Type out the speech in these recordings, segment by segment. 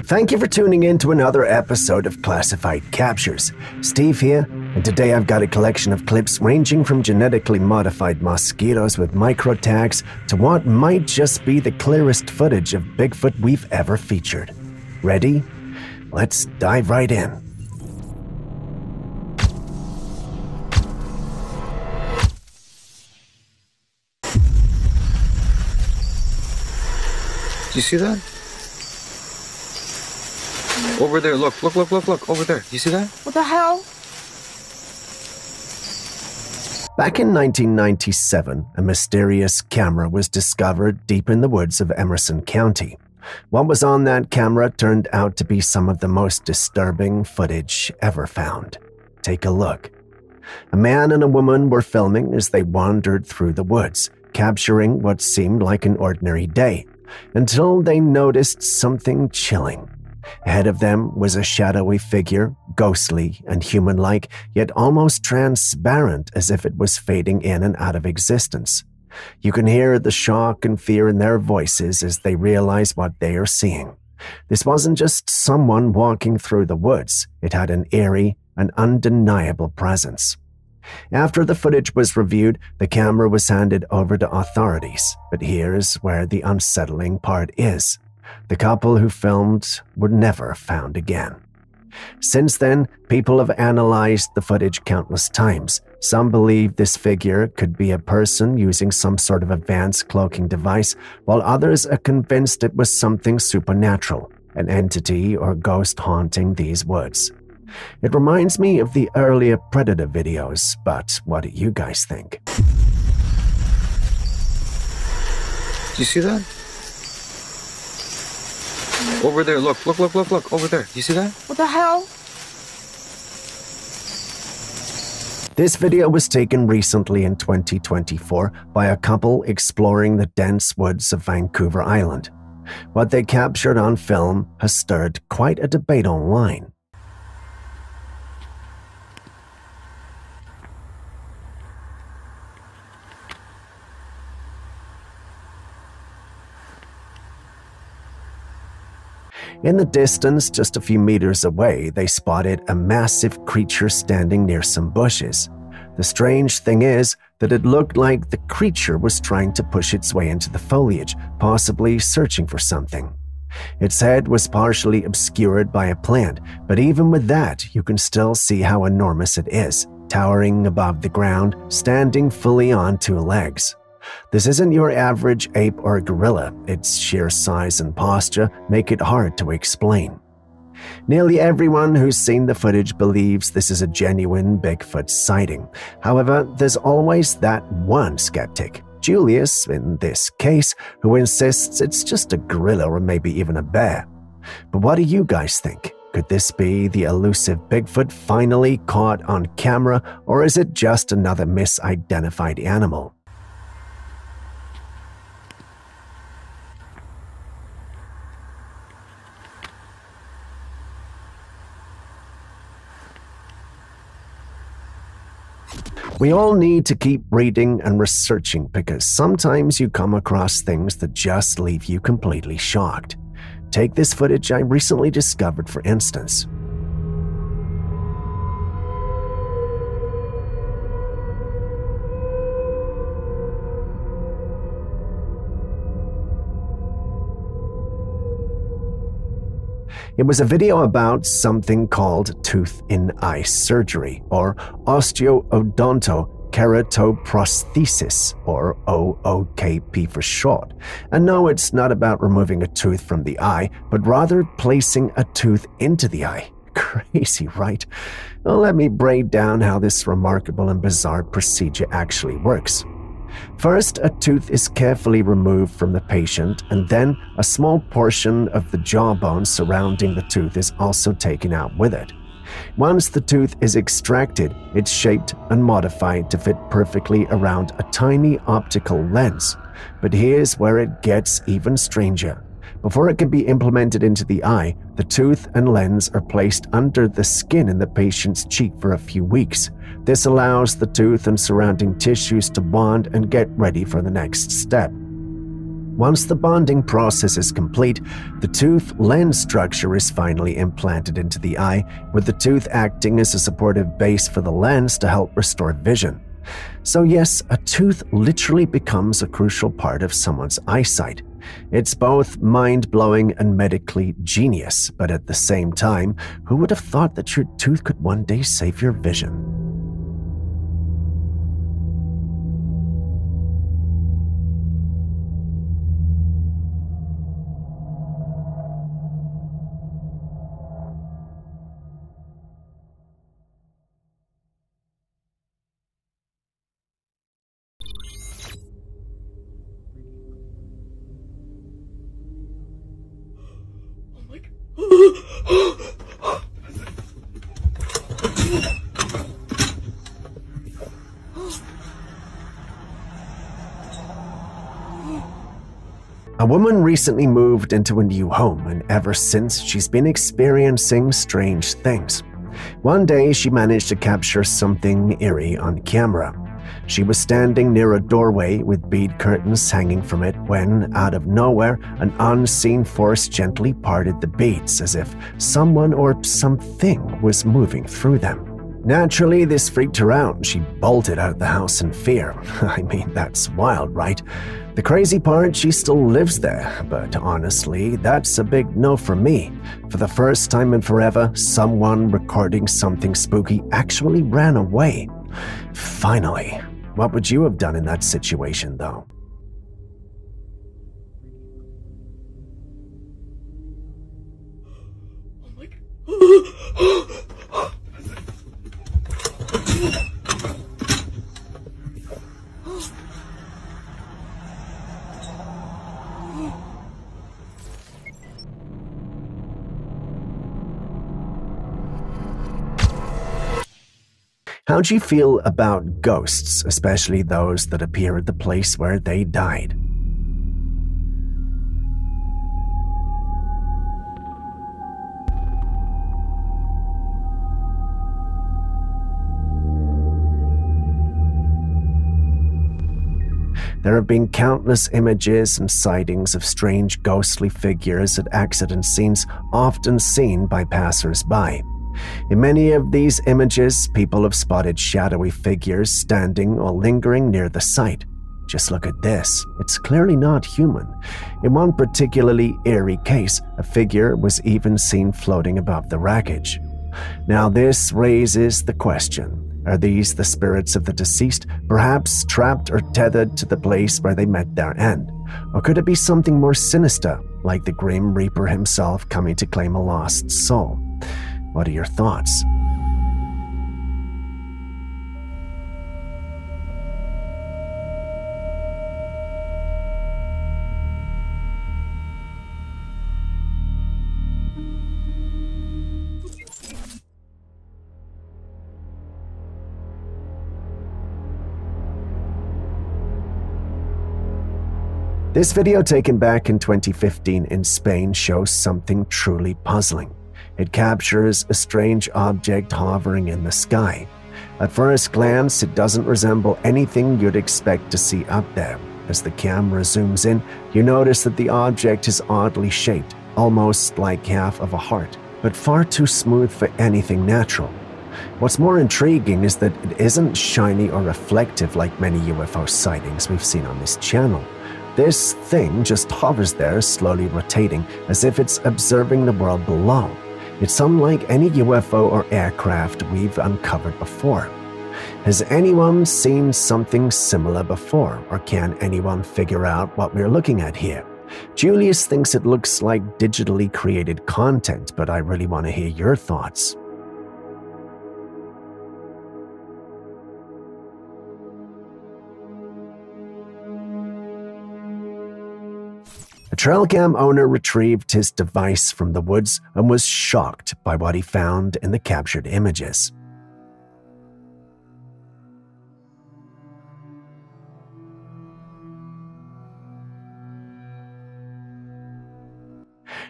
Thank you for tuning in to another episode of Classified Captures. Steve here, and today I've got a collection of clips ranging from genetically modified mosquitoes with micro tags to what might just be the clearest footage of Bigfoot we've ever featured. Ready? Let's dive right in. Do you see that? Over there, look, over there. Do you see that? What the hell? Back in 1997, a mysterious camera was discovered deep in the woods of Emerson County. What was on that camera turned out to be some of the most disturbing footage ever found. Take a look. A man and a woman were filming as they wandered through the woods, capturing what seemed like an ordinary day, until they noticed something chilling. Ahead of them was a shadowy figure, ghostly and human-like, yet almost transparent as if it was fading in and out of existence. You can hear the shock and fear in their voices as they realize what they are seeing. This wasn't just someone walking through the woods. It had an eerie and undeniable presence. After the footage was reviewed, the camera was handed over to authorities. But here's where the unsettling part is. The couple who filmed were never found again. Since then, people have analyzed the footage countless times. Some believe this figure could be a person using some sort of advanced cloaking device, while others are convinced it was something supernatural, an entity or ghost haunting these woods. It reminds me of the earlier Predator videos, but what do you guys think? Do you see that? Over there, look, over there. Do you see that? What the hell? This video was taken recently in 2024 by a couple exploring the dense woods of Vancouver Island. What they captured on film has stirred quite a debate online. In the distance, just a few meters away, they spotted a massive creature standing near some bushes. The strange thing is that it looked like the creature was trying to push its way into the foliage, possibly searching for something. Its head was partially obscured by a plant, but even with that, you can still see how enormous it is, towering above the ground, standing fully on two legs. This isn't your average ape or gorilla. Its sheer size and posture make it hard to explain. Nearly everyone who's seen the footage believes this is a genuine Bigfoot sighting. However, there's always that one skeptic, Julius in this case, who insists it's just a gorilla or maybe even a bear. But what do you guys think? Could this be the elusive Bigfoot finally caught on camera, or is it just another misidentified animal? We all need to keep reading and researching because sometimes you come across things that just leave you completely shocked. Take this footage I recently discovered, for instance. It was a video about something called tooth-in-eye surgery, or osteoodontokeratoprosthesis, or OOKP for short. And no, it's not about removing a tooth from the eye, but rather placing a tooth into the eye. Crazy, right? Well, let me break down how this remarkable and bizarre procedure actually works. First, a tooth is carefully removed from the patient, and then a small portion of the jawbone surrounding the tooth is also taken out with it. Once the tooth is extracted, it's shaped and modified to fit perfectly around a tiny optical lens. But here's where it gets even stranger. Before it can be implemented into the eye, the tooth and lens are placed under the skin in the patient's cheek for a few weeks. This allows the tooth and surrounding tissues to bond and get ready for the next step. Once the bonding process is complete, the tooth lens structure is finally implanted into the eye, with the tooth acting as a supportive base for the lens to help restore vision. So yes, a tooth literally becomes a crucial part of someone's eyesight. It's both mind-blowing and medically genius, but at the same time, who would have thought that your tooth could one day save your vision? A woman recently moved into a new home, and ever since she's been experiencing strange things. One day she managed to capture something eerie on camera. She was standing near a doorway with bead curtains hanging from it when, out of nowhere, an unseen force gently parted the beads as if someone or something was moving through them. Naturally, this freaked her out and she bolted out the house in fear. I mean, that's wild, right? The crazy part, she still lives there, but honestly, that's a big no for me. For the first time in forever, someone recording something spooky actually ran away. Finally, what would you have done in that situation, though? How'd you feel about ghosts, especially those that appear at the place where they died? There have been countless images and sightings of strange ghostly figures at accident scenes often seen by passers-by. In many of these images, people have spotted shadowy figures standing or lingering near the site. Just look at this. It's clearly not human. In one particularly eerie case, a figure was even seen floating above the wreckage. Now this raises the question, are these the spirits of the deceased, perhaps trapped or tethered to the place where they met their end? Or could it be something more sinister, like the Grim Reaper himself coming to claim a lost soul? What are your thoughts? This video taken back in 2015 in Spain shows something truly puzzling. It captures a strange object hovering in the sky. At first glance, it doesn't resemble anything you'd expect to see up there. As the camera zooms in, you notice that the object is oddly shaped, almost like half of a heart, but far too smooth for anything natural. What's more intriguing is that it isn't shiny or reflective like many UFO sightings we've seen on this channel. This thing just hovers there, slowly rotating, as if it's observing the world below. It's unlike any UFO or aircraft we've uncovered before. Has anyone seen something similar before, or can anyone figure out what we're looking at here? Julius thinks it looks like digitally created content, but I really want to hear your thoughts. A trailcam owner retrieved his device from the woods and was shocked by what he found in the captured images.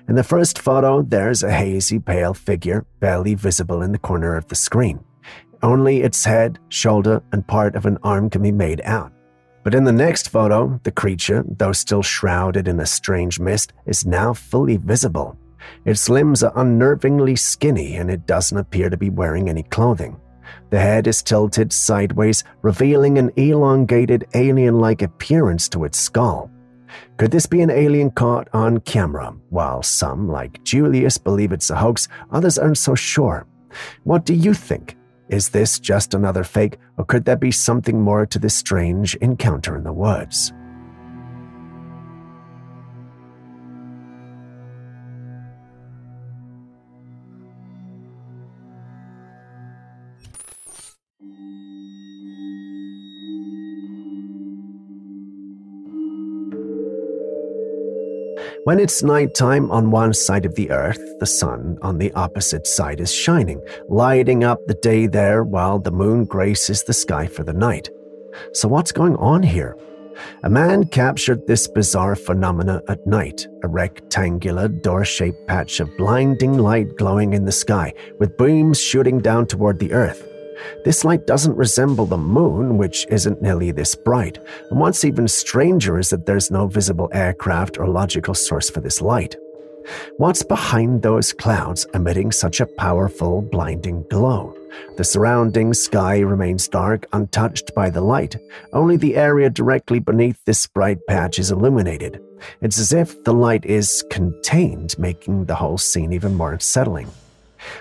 In the first photo, there's a hazy, pale figure barely visible in the corner of the screen. Only its head, shoulder, and part of an arm can be made out. But in the next photo, the creature, though still shrouded in a strange mist, is now fully visible. Its limbs are unnervingly skinny and it doesn't appear to be wearing any clothing. The head is tilted sideways, revealing an elongated alien-like appearance to its skull. Could this be an alien caught on camera? While some, like Julius, believe it's a hoax, others aren't so sure. What do you think? Is this just another fake, or could there be something more to this strange encounter in the woods? When it's nighttime on one side of the earth, the sun on the opposite side is shining, lighting up the day there while the moon graces the sky for the night. So what's going on here? A man captured this bizarre phenomena at night, a rectangular door-shaped patch of blinding light glowing in the sky, with beams shooting down toward the earth. This light doesn't resemble the moon, which isn't nearly this bright, and what's even stranger is that there's no visible aircraft or logical source for this light. What's behind those clouds emitting such a powerful, blinding glow? The surrounding sky remains dark, untouched by the light. Only the area directly beneath this bright patch is illuminated. It's as if the light is contained, making the whole scene even more unsettling.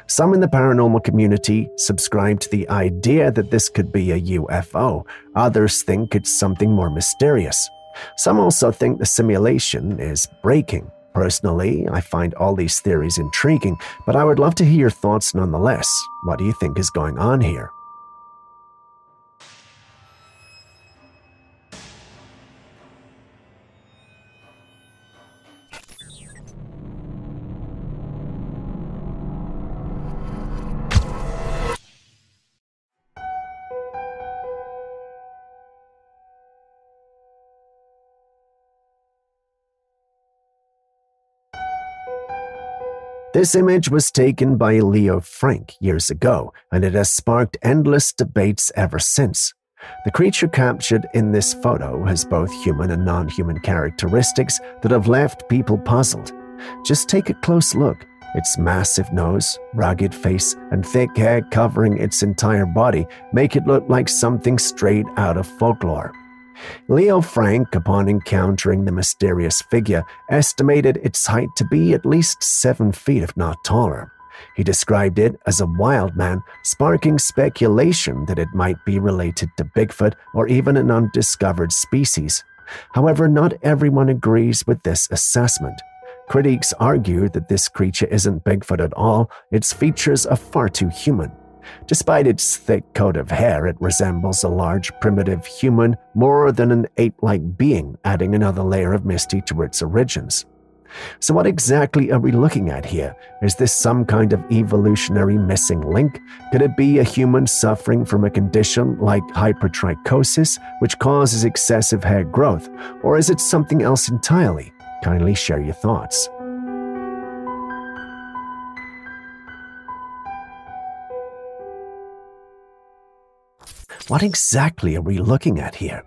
Some in the paranormal community subscribe to the idea that this could be a UFO. Others think it's something more mysterious. Some also think the simulation is breaking. Personally, I find all these theories intriguing, but I would love to hear your thoughts nonetheless. What do you think is going on here? This image was taken by Leo Frank years ago, and it has sparked endless debates ever since. The creature captured in this photo has both human and non-human characteristics that have left people puzzled. Just take a close look. Its massive nose, rugged face, and thick hair covering its entire body make it look like something straight out of folklore. Leo Frank, upon encountering the mysterious figure, estimated its height to be at least 7 feet, if not taller. He described it as a wild man, sparking speculation that it might be related to Bigfoot or even an undiscovered species. However, not everyone agrees with this assessment. Critics argue that this creature isn't Bigfoot at all, its features are far too human. Despite its thick coat of hair, it resembles a large primitive human more than an ape-like being, adding another layer of mystery to its origins. So what exactly are we looking at here? Is this some kind of evolutionary missing link? Could it be a human suffering from a condition like hypertrichosis, which causes excessive hair growth? Or is it something else entirely? Kindly share your thoughts. What exactly are we looking at here?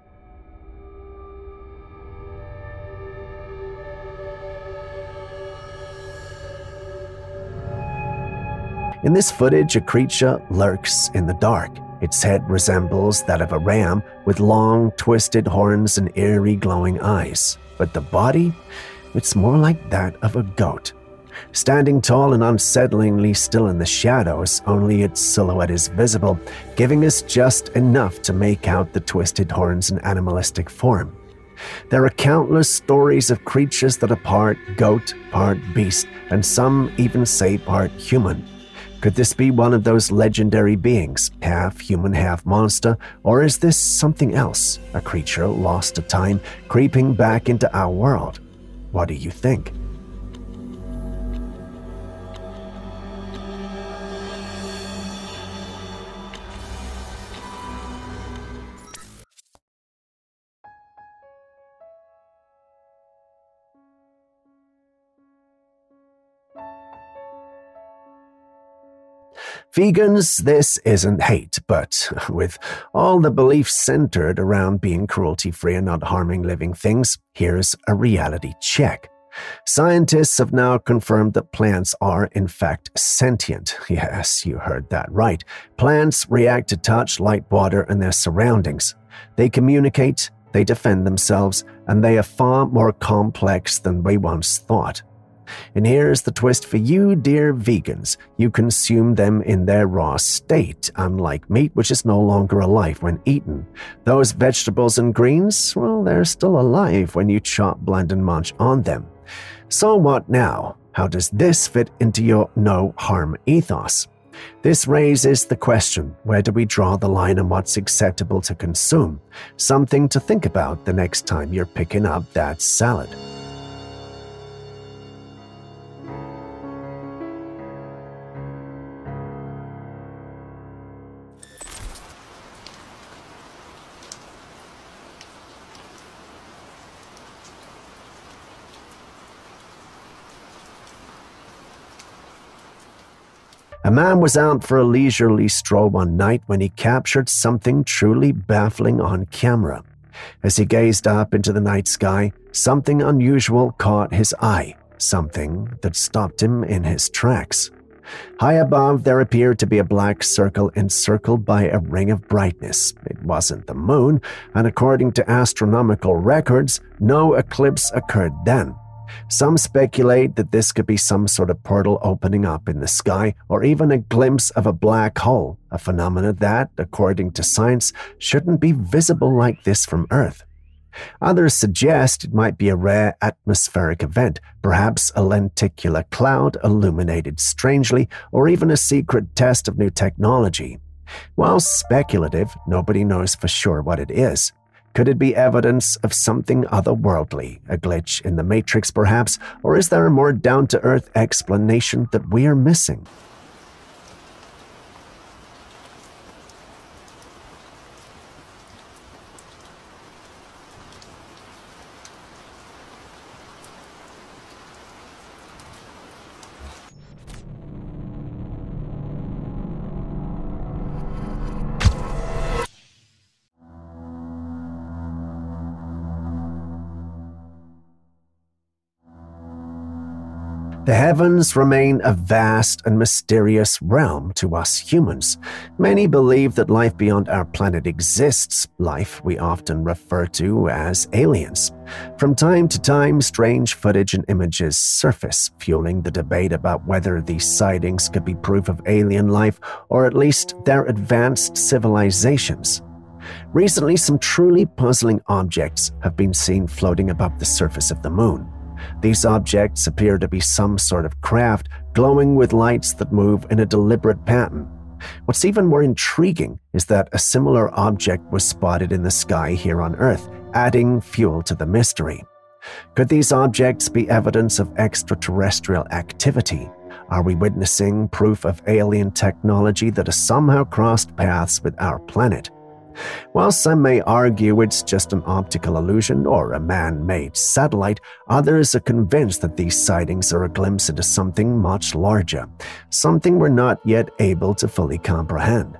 In this footage, a creature lurks in the dark. Its head resembles that of a ram with long, twisted horns and eerie glowing eyes. But the body? It's more like that of a goat. Standing tall and unsettlingly still in the shadows, only its silhouette is visible, giving us just enough to make out the twisted horns and animalistic form. There are countless stories of creatures that are part goat, part beast, and some even say part human. Could this be one of those legendary beings, half human, half monster, or is this something else, a creature lost to time, creeping back into our world? What do you think? Vegans, this isn't hate, but with all the beliefs centered around being cruelty-free and not harming living things, here's a reality check. Scientists have now confirmed that plants are, in fact, sentient. Yes, you heard that right. Plants react to touch, light, water, and their surroundings. They communicate, they defend themselves, and they are far more complex than we once thought. And here's the twist for you, dear vegans. You consume them in their raw state, unlike meat, which is no longer alive when eaten. Those vegetables and greens, well, they're still alive when you chop, blend, and munch on them. So what now? How does this fit into your no-harm ethos? This raises the question, where do we draw the line on what's acceptable to consume? Something to think about the next time you're picking up that salad. A man was out for a leisurely stroll one night when he captured something truly baffling on camera. As he gazed up into the night sky, something unusual caught his eye, something that stopped him in his tracks. High above, there appeared to be a black circle encircled by a ring of brightness. It wasn't the moon, and according to astronomical records, no eclipse occurred then. Some speculate that this could be some sort of portal opening up in the sky, or even a glimpse of a black hole, a phenomenon that, according to science, shouldn't be visible like this from Earth. Others suggest it might be a rare atmospheric event, perhaps a lenticular cloud illuminated strangely, or even a secret test of new technology. While speculative, nobody knows for sure what it is. Could it be evidence of something otherworldly, a glitch in the Matrix perhaps, or is there a more down-to-earth explanation that we are missing? The heavens remain a vast and mysterious realm to us humans. Many believe that life beyond our planet exists, life we often refer to as aliens. From time to time, strange footage and images surface, fueling the debate about whether these sightings could be proof of alien life or at least their advanced civilizations. Recently, some truly puzzling objects have been seen floating above the surface of the moon. These objects appear to be some sort of craft, glowing with lights that move in a deliberate pattern. What's even more intriguing is that a similar object was spotted in the sky here on Earth, adding fuel to the mystery. Could these objects be evidence of extraterrestrial activity? Are we witnessing proof of alien technology that has somehow crossed paths with our planet? While some may argue it's just an optical illusion or a man-made satellite, others are convinced that these sightings are a glimpse into something much larger, something we're not yet able to fully comprehend.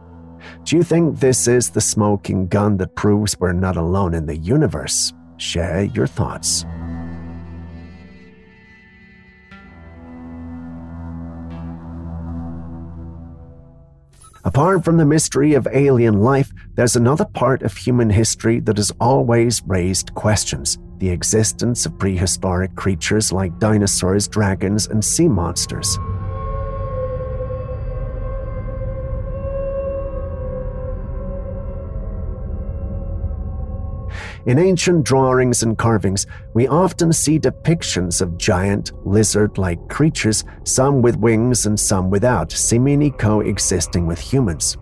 Do you think this is the smoking gun that proves we're not alone in the universe? Share your thoughts. Apart from the mystery of alien life, there's another part of human history that has always raised questions: the existence of prehistoric creatures like dinosaurs, dragons, and sea monsters. In ancient drawings and carvings, we often see depictions of giant, lizard-like creatures, some with wings and some without, seemingly coexisting with humans.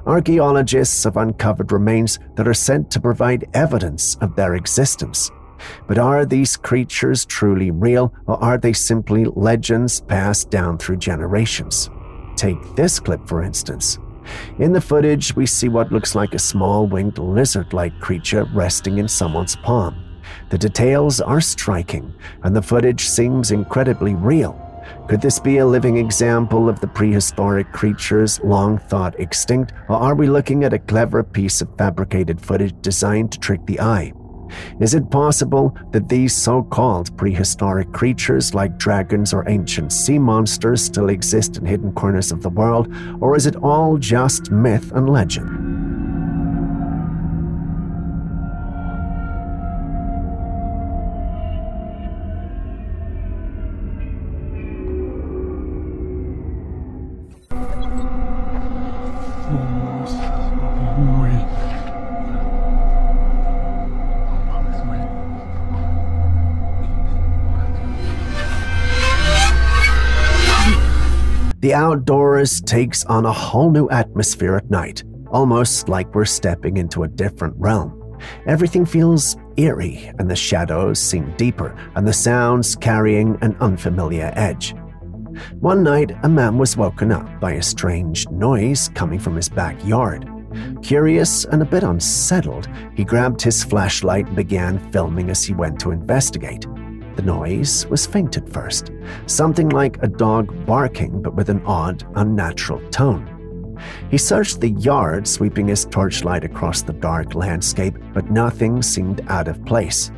Archaeologists have uncovered remains that are said to provide evidence of their existence. But are these creatures truly real, or are they simply legends passed down through generations? Take this clip, for instance. In the footage, we see what looks like a small winged lizard-like creature resting in someone's palm. The details are striking, and the footage seems incredibly real. Could this be a living example of the prehistoric creatures long thought extinct, or are we looking at a clever piece of fabricated footage designed to trick the eye? Is it possible that these so-called prehistoric creatures like dragons or ancient sea monsters still exist in hidden corners of the world, or is it all just myth and legend? The outdoors takes on a whole new atmosphere at night, almost like we're stepping into a different realm. Everything feels eerie, and the shadows seem deeper, and the sounds carrying an unfamiliar edge. One night, a man was woken up by a strange noise coming from his backyard. Curious and a bit unsettled, he grabbed his flashlight and began filming as he went to investigate. The noise was faint at first, something like a dog barking but with an odd, unnatural tone. He searched the yard, sweeping his torchlight across the dark landscape, but nothing seemed out of place.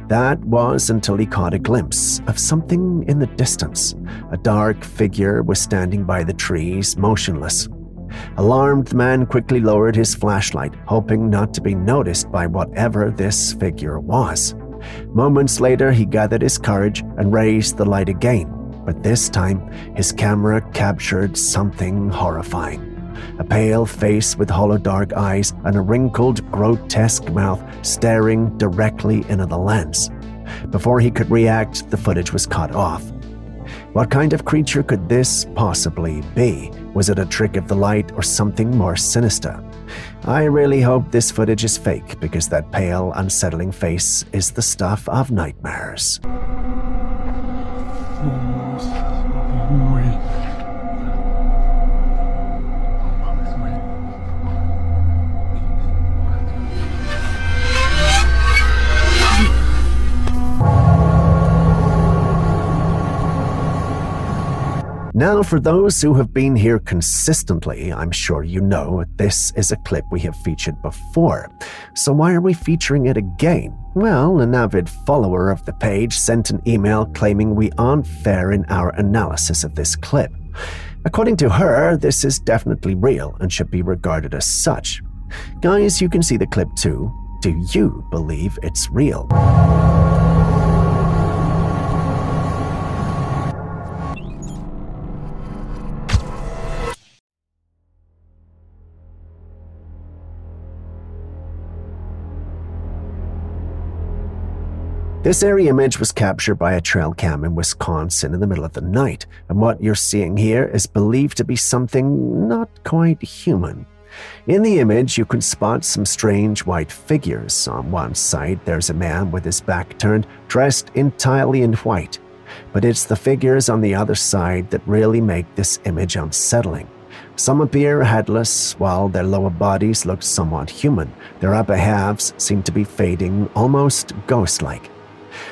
That was until he caught a glimpse of something in the distance. A dark figure was standing by the trees, motionless. Alarmed, the man quickly lowered his flashlight, hoping not to be noticed by whatever this figure was. Moments later, he gathered his courage and raised the light again, but this time his camera captured something horrifying. A pale face with hollow dark eyes and a wrinkled, grotesque mouth staring directly into the lens. Before he could react, the footage was cut off. What kind of creature could this possibly be? Was it a trick of the light or something more sinister? I really hope this footage is fake, because that pale, unsettling face is the stuff of nightmares. Now, for those who have been here consistently, I'm sure you know this is a clip we have featured before. So why are we featuring it again? Well, an avid follower of the page sent an email claiming we aren't fair in our analysis of this clip. According to her, this is definitely real and should be regarded as such. Guys, you can see the clip too. Do you believe it's real? This airy image was captured by a trail cam in Wisconsin in the middle of the night, and what you're seeing here is believed to be something not quite human. In the image, you can spot some strange white figures. On one side, there's a man with his back turned, dressed entirely in white. But it's the figures on the other side that really make this image unsettling. Some appear headless, while their lower bodies look somewhat human. Their upper halves seem to be fading, almost ghost-like.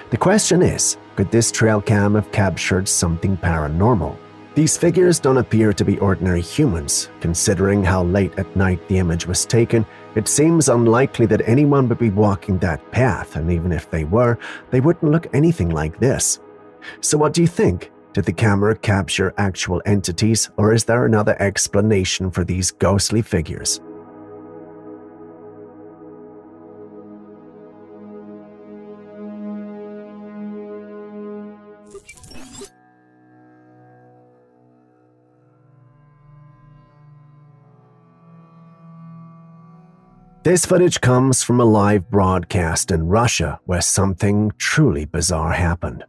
The question is, could this trail cam have captured something paranormal? These figures don't appear to be ordinary humans. Considering how late at night the image was taken, it seems unlikely that anyone would be walking that path, and even if they were, they wouldn't look anything like this. So what do you think? Did the camera capture actual entities, or is there another explanation for these ghostly figures? This footage comes from a live broadcast in Russia where something truly bizarre happened.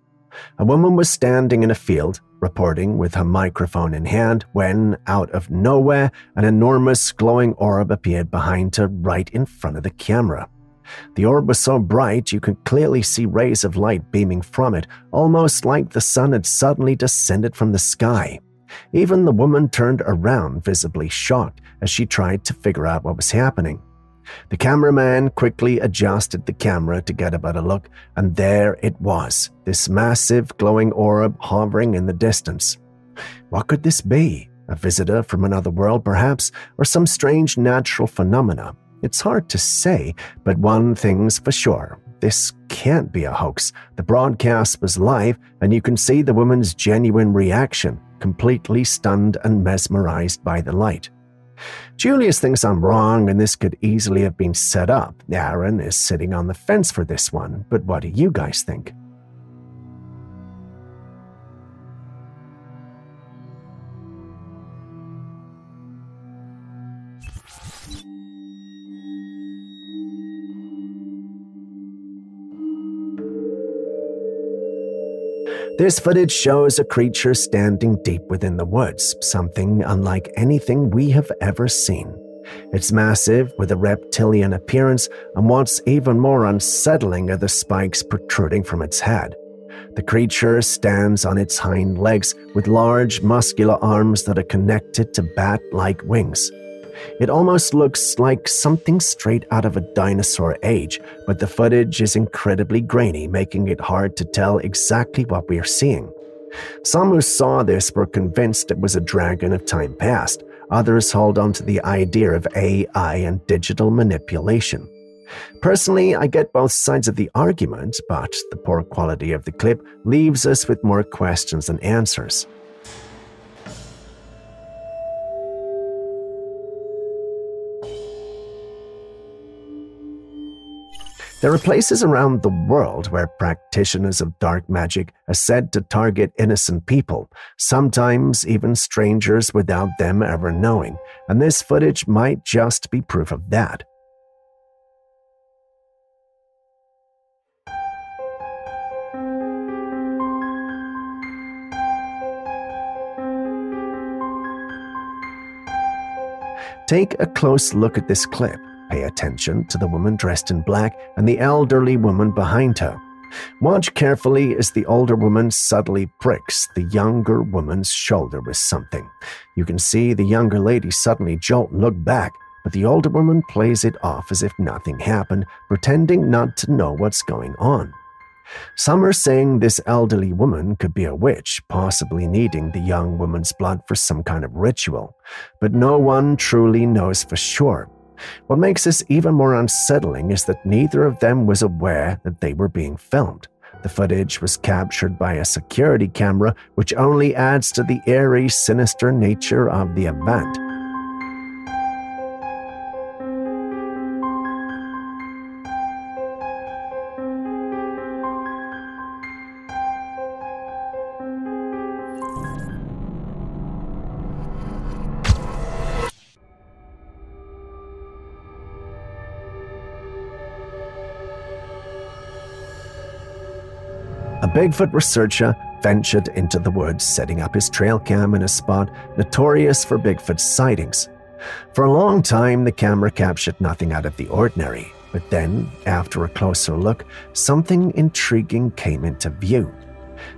A woman was standing in a field, reporting with her microphone in hand, when, out of nowhere, an enormous glowing orb appeared behind her right in front of the camera. The orb was so bright you could clearly see rays of light beaming from it, almost like the sun had suddenly descended from the sky. Even the woman turned around, visibly shocked, as she tried to figure out what was happening. The cameraman quickly adjusted the camera to get a better look, and there it was, this massive glowing orb hovering in the distance. What could this be? A visitor from another world, perhaps, or some strange natural phenomena? It's hard to say, but one thing's for sure. This can't be a hoax. The broadcast was live, and you can see the woman's genuine reaction, completely stunned and mesmerized by the light. Julius thinks I'm wrong, and this could easily have been set up. Aaron is sitting on the fence for this one, but what do you guys think? This footage shows a creature standing deep within the woods, something unlike anything we have ever seen. It's massive, with a reptilian appearance, and what's even more unsettling are the spikes protruding from its head. The creature stands on its hind legs with large, muscular arms that are connected to bat-like wings. It almost looks like something straight out of a dinosaur age, but the footage is incredibly grainy, making it hard to tell exactly what we are seeing. Some who saw this were convinced it was a dragon of time past. Others hold on to the idea of AI and digital manipulation. Personally, I get both sides of the argument, but the poor quality of the clip leaves us with more questions than answers. There are places around the world where practitioners of dark magic are said to target innocent people, sometimes even strangers without them ever knowing, and this footage might just be proof of that. Take a close look at this clip. Pay attention to the woman dressed in black and the elderly woman behind her. Watch carefully as the older woman subtly pricks the younger woman's shoulder with something. You can see the younger lady suddenly jolt and look back, but the older woman plays it off as if nothing happened, pretending not to know what's going on. Some are saying this elderly woman could be a witch, possibly needing the young woman's blood for some kind of ritual, but no one truly knows for sure. What makes this even more unsettling is that neither of them was aware that they were being filmed. The footage was captured by a security camera, which only adds to the eerie, sinister nature of the event. A Bigfoot researcher ventured into the woods, setting up his trail cam in a spot notorious for Bigfoot sightings. For a long time, the camera captured nothing out of the ordinary, but then, after a closer look, something intriguing came into view.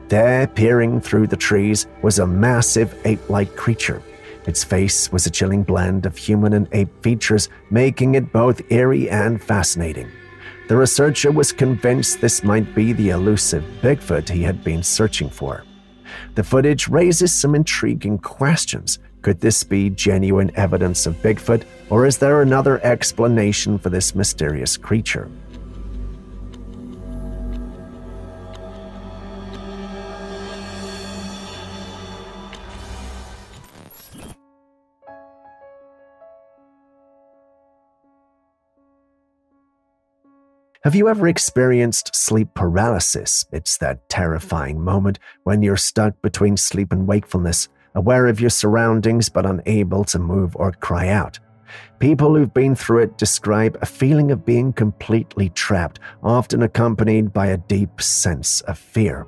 There, peering through the trees, was a massive ape-like creature. Its face was a chilling blend of human and ape features, making it both eerie and fascinating. The researcher was convinced this might be the elusive Bigfoot he had been searching for. The footage raises some intriguing questions. Could this be genuine evidence of Bigfoot, or is there another explanation for this mysterious creature? Have you ever experienced sleep paralysis? It's that terrifying moment when you're stuck between sleep and wakefulness, aware of your surroundings but unable to move or cry out. People who've been through it describe a feeling of being completely trapped, often accompanied by a deep sense of fear.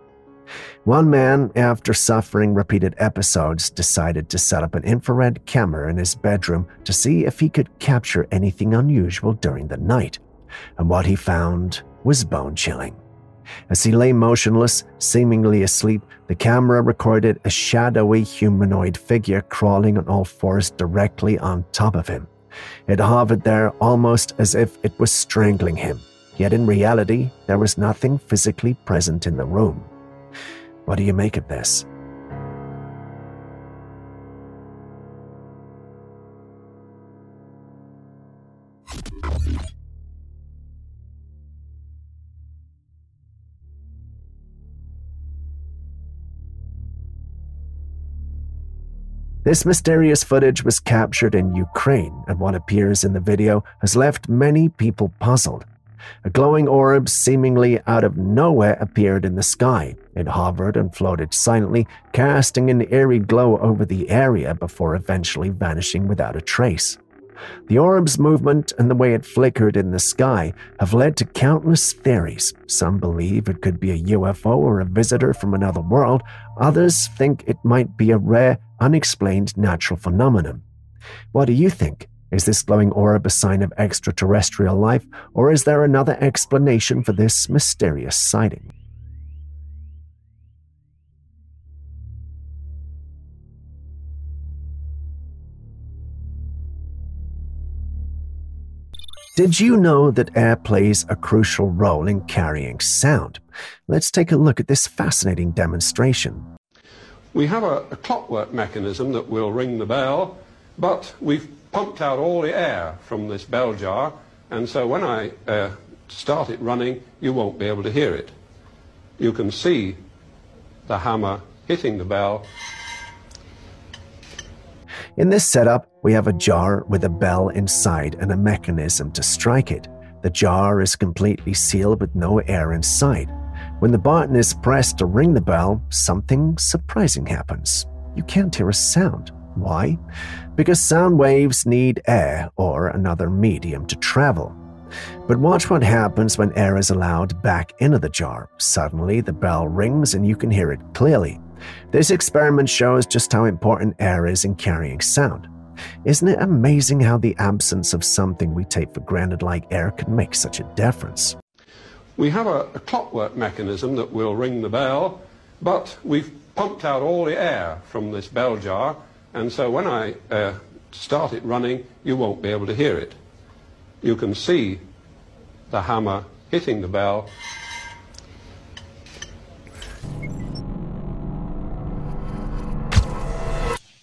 One man, after suffering repeated episodes, decided to set up an infrared camera in his bedroom to see if he could capture anything unusual during the night. And what he found was bone-chilling. As he lay motionless, seemingly asleep, the camera recorded a shadowy humanoid figure crawling on all fours directly on top of him. It hovered there almost as if it was strangling him, yet in reality, there was nothing physically present in the room. What do you make of this? This mysterious footage was captured in Ukraine, and what appears in the video has left many people puzzled. A glowing orb seemingly out of nowhere appeared in the sky. It hovered and floated silently, casting an eerie glow over the area before eventually vanishing without a trace. The orb's movement and the way it flickered in the sky have led to countless theories. Some believe it could be a UFO or a visitor from another world. Others think it might be a rare, unexplained natural phenomenon. What do you think? Is this glowing orb a sign of extraterrestrial life, or is there another explanation for this mysterious sighting? Did you know that air plays a crucial role in carrying sound? Let's take a look at this fascinating demonstration. We have a clockwork mechanism that will ring the bell, but we've pumped out all the air from this bell jar, and so when I start it running, you won't be able to hear it. You can see the hammer hitting the bell. In this setup, we have a jar with a bell inside and a mechanism to strike it. The jar is completely sealed with no air inside. When the button is pressed to ring the bell, something surprising happens. You can't hear a sound. Why? Because sound waves need air or another medium to travel. But watch what happens when air is allowed back into the jar. Suddenly, the bell rings and you can hear it clearly. This experiment shows just how important air is in carrying sound. Isn't it amazing how the absence of something we take for granted like air can make such a difference? We have a clockwork mechanism that will ring the bell, but we've pumped out all the air from this bell jar, and so when I start it running, you won't be able to hear it. You can see the hammer hitting the bell.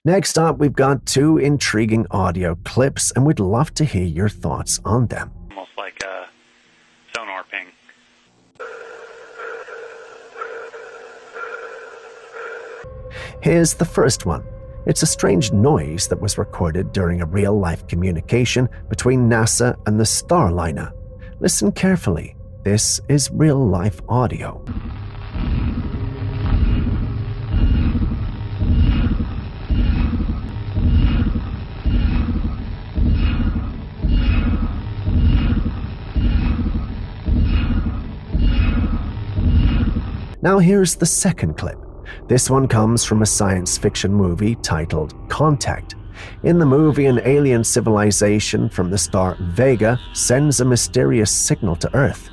Next up, we've got two intriguing audio clips, and we'd love to hear your thoughts on them. Almost like a sonar ping. Here's the first one. It's a strange noise that was recorded during a real-life communication between NASA and the Starliner. Listen carefully. This is real-life audio. Now here's the second clip. This one comes from a science fiction movie titled Contact. In the movie, an alien civilization from the star Vega sends a mysterious signal to Earth.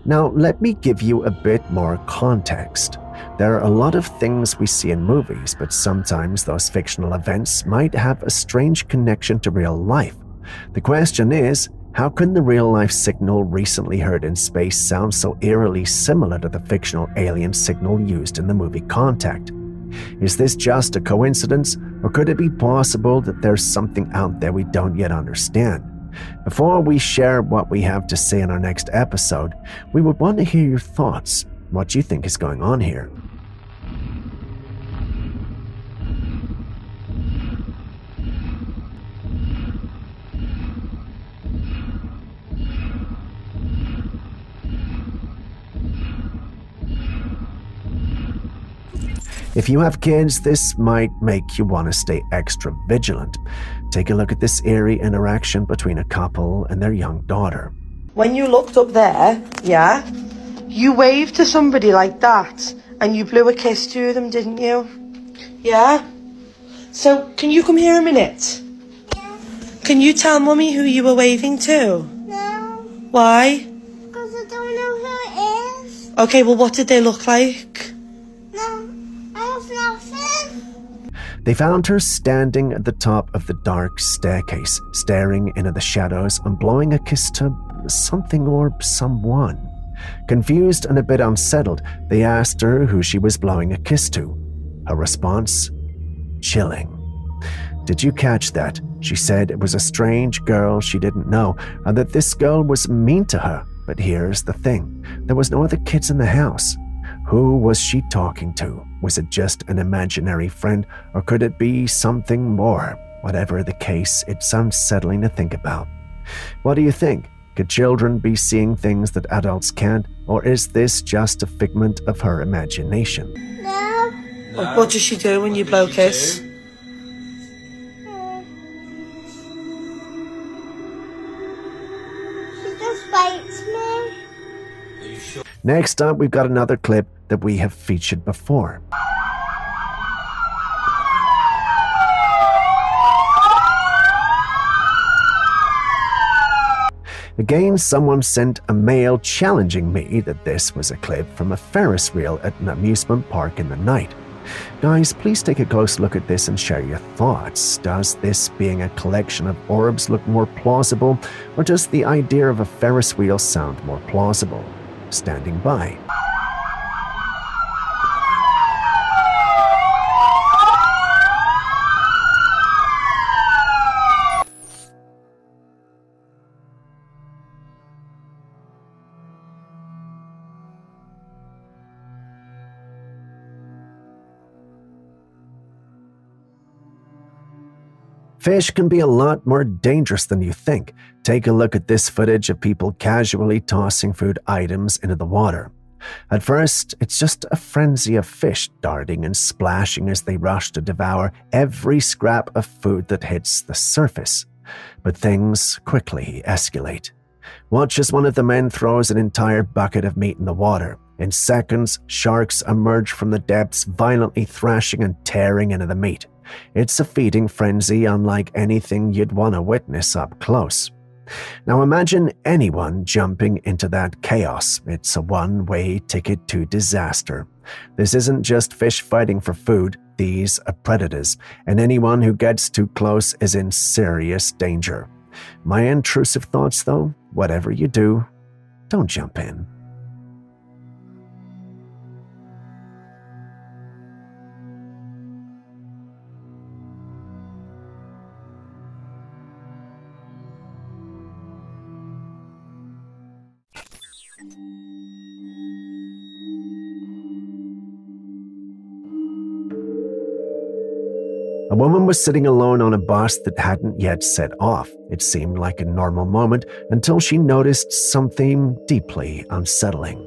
Now, let me give you a bit more context. There are a lot of things we see in movies, but sometimes those fictional events might have a strange connection to real life. The question is, how can the real-life signal recently heard in space sound so eerily similar to the fictional alien signal used in the movie Contact? Is this just a coincidence, or could it be possible that there's something out there we don't yet understand? Before we share what we have to say in our next episode, we would want to hear your thoughts. What do you think is going on here? If you have kids, this might make you want to stay extra vigilant. Take a look at this eerie interaction between a couple and their young daughter. When you looked up there, yeah, you waved to somebody like that and you blew a kiss to them, didn't you? Yeah? So, can you come here a minute? Yeah. Can you tell Mummy who you were waving to? No. Why? Because I don't know who it is. Okay, well, what did they look like? No. I have nothing. They found her standing at the top of the dark staircase, staring into the shadows and blowing a kiss to something or someone. Confused and a bit unsettled, they asked her who she was blowing a kiss to. Her response? Chilling. Did you catch that? She said it was a strange girl she didn't know and that this girl was mean to her. But here's the thing. There was no other kids in the house. Who was she talking to? Was it just an imaginary friend, or could it be something more? Whatever the case, it's unsettling to think about. What do you think? Could children be seeing things that adults can't, or is this just a figment of her imagination? No. What does she do when you blow a kiss? She just bites me. Next up, we've got another clip that we have featured before. Again, someone sent a mail challenging me that this was a clip from a Ferris wheel at an amusement park in the night. Guys, please take a close look at this and share your thoughts. Does this being a collection of orbs look more plausible, or does the idea of a Ferris wheel sound more plausible? Standing by. Fish can be a lot more dangerous than you think. Take a look at this footage of people casually tossing food items into the water. At first, it's just a frenzy of fish darting and splashing as they rush to devour every scrap of food that hits the surface. But things quickly escalate. Watch as one of the men throws an entire bucket of meat in the water. In seconds, sharks emerge from the depths, violently thrashing and tearing into the meat. It's a feeding frenzy unlike anything you'd want to witness up close. Now imagine anyone jumping into that chaos. It's a one-way ticket to disaster. This isn't just fish fighting for food. These are predators, and anyone who gets too close is in serious danger. My intrusive thoughts, though, whatever you do, don't jump in. A woman was sitting alone on a bus that hadn't yet set off. It seemed like a normal moment until she noticed something deeply unsettling.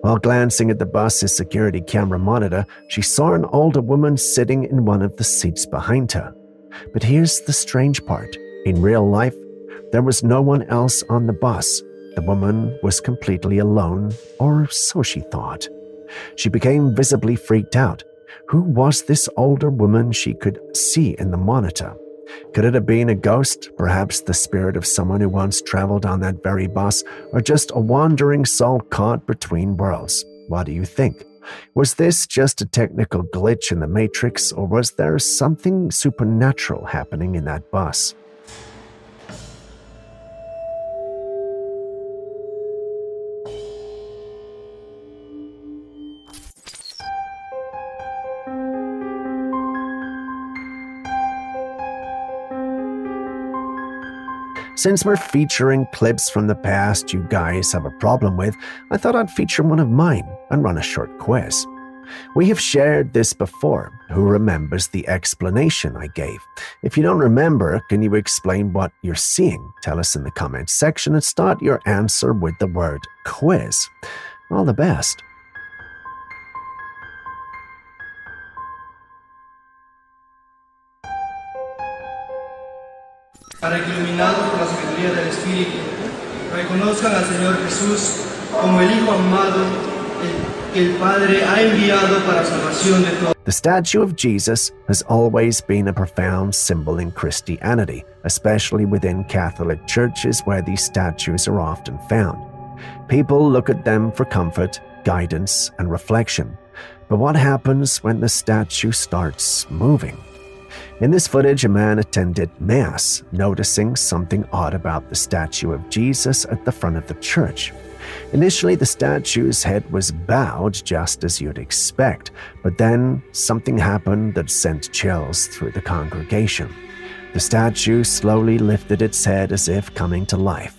While glancing at the bus's security camera monitor, she saw an older woman sitting in one of the seats behind her. But here's the strange part. In real life, there was no one else on the bus. The woman was completely alone, or so she thought. She became visibly freaked out. Who was this older woman she could see in the monitor? Could it have been a ghost, perhaps the spirit of someone who once traveled on that very bus, or just a wandering soul caught between worlds? What do you think? Was this just a technical glitch in the Matrix, or was there something supernatural happening in that bus? Since we're featuring clips from the past you guys have a problem with, I thought I'd feature one of mine and run a short quiz. We have shared this before. Who remembers the explanation I gave? If you don't remember, can you explain what you're seeing? Tell us in the comments section and start your answer with the word quiz. All the best. Para que iluminados por la sabiduría del Espíritu, reconozcan al Señor Jesús como el Hijo amado que el Padre ha enviado para salvación de todos. The statue of Jesus has always been a profound symbol in Christianity, especially within Catholic churches where these statues are often found. People look at them for comfort, guidance, and reflection. But what happens when the statue starts moving? In this footage, a man attended Mass, noticing something odd about the statue of Jesus at the front of the church. Initially, the statue's head was bowed just as you'd expect, but then something happened that sent chills through the congregation. The statue slowly lifted its head as if coming to life.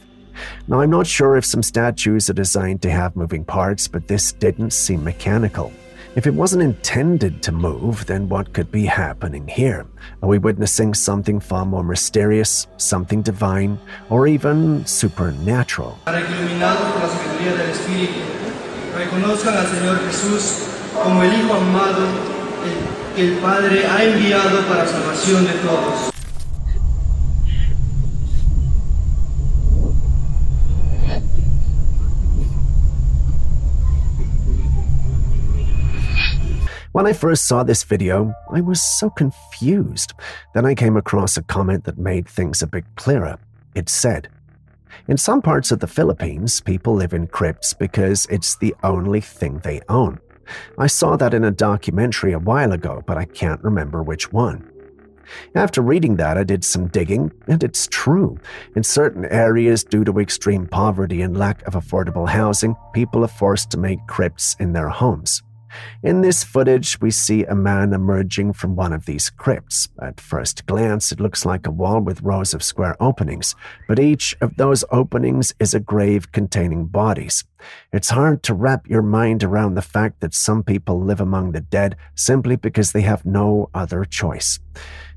Now, I'm not sure if some statues are designed to have moving parts, but this didn't seem mechanical. If it wasn't intended to move, then what could be happening here? Are we witnessing something far more mysterious, something divine, or even supernatural? Para que iluminados por la sabiduría del Espíritu, reconozcan al Señor Jesús como el Hijo amado que el Padre ha enviado para salvación de todos. When I first saw this video, I was so confused. Then I came across a comment that made things a bit clearer. It said, "In some parts of the Philippines, people live in crypts because it's the only thing they own." I saw that in a documentary a while ago, but I can't remember which one. After reading that, I did some digging, and it's true. In certain areas, due to extreme poverty and lack of affordable housing, people are forced to make crypts in their homes. In this footage, we see a man emerging from one of these crypts. At first glance, it looks like a wall with rows of square openings, but each of those openings is a grave containing bodies. It's hard to wrap your mind around the fact that some people live among the dead simply because they have no other choice.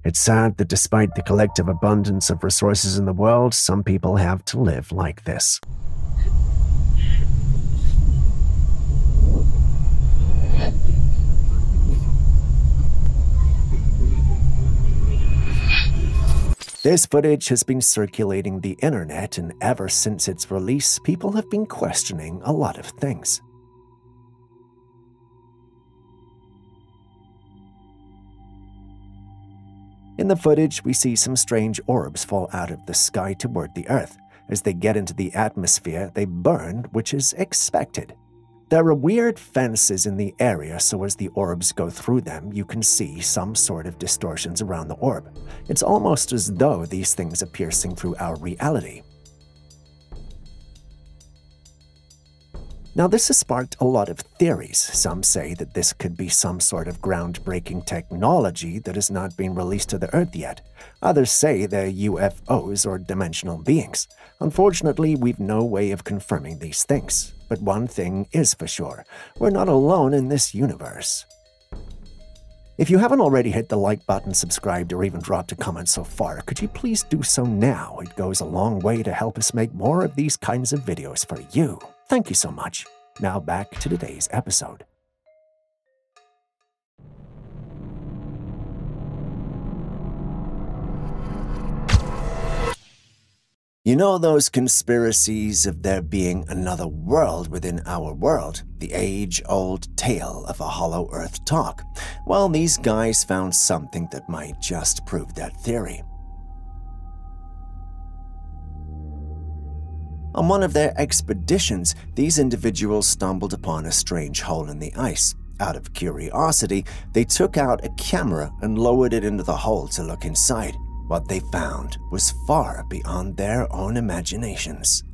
It's sad that despite the collective abundance of resources in the world, some people have to live like this. This footage has been circulating the internet, and ever since its release, people have been questioning a lot of things. In the footage, we see some strange orbs fall out of the sky toward the Earth. As they get into the atmosphere, they burn, which is expected. There are weird fences in the area, so as the orbs go through them, you can see some sort of distortions around the orb. It's almost as though these things are piercing through our reality. Now, this has sparked a lot of theories. Some say that this could be some sort of groundbreaking technology that has not been released to the Earth yet. Others say they're UFOs or dimensional beings. Unfortunately, we've no way of confirming these things. But one thing is for sure, we're not alone in this universe. If you haven't already hit the like button, subscribed, or even dropped a comment so far, could you please do so now? It goes a long way to help us make more of these kinds of videos for you. Thank you so much. Now back to today's episode. You know those conspiracies of there being another world within our world? The age-old tale of a hollow earth talk? Well, these guys found something that might just prove that theory. On one of their expeditions, these individuals stumbled upon a strange hole in the ice. Out of curiosity, they took out a camera and lowered it into the hole to look inside. What they found was far beyond their own imaginations.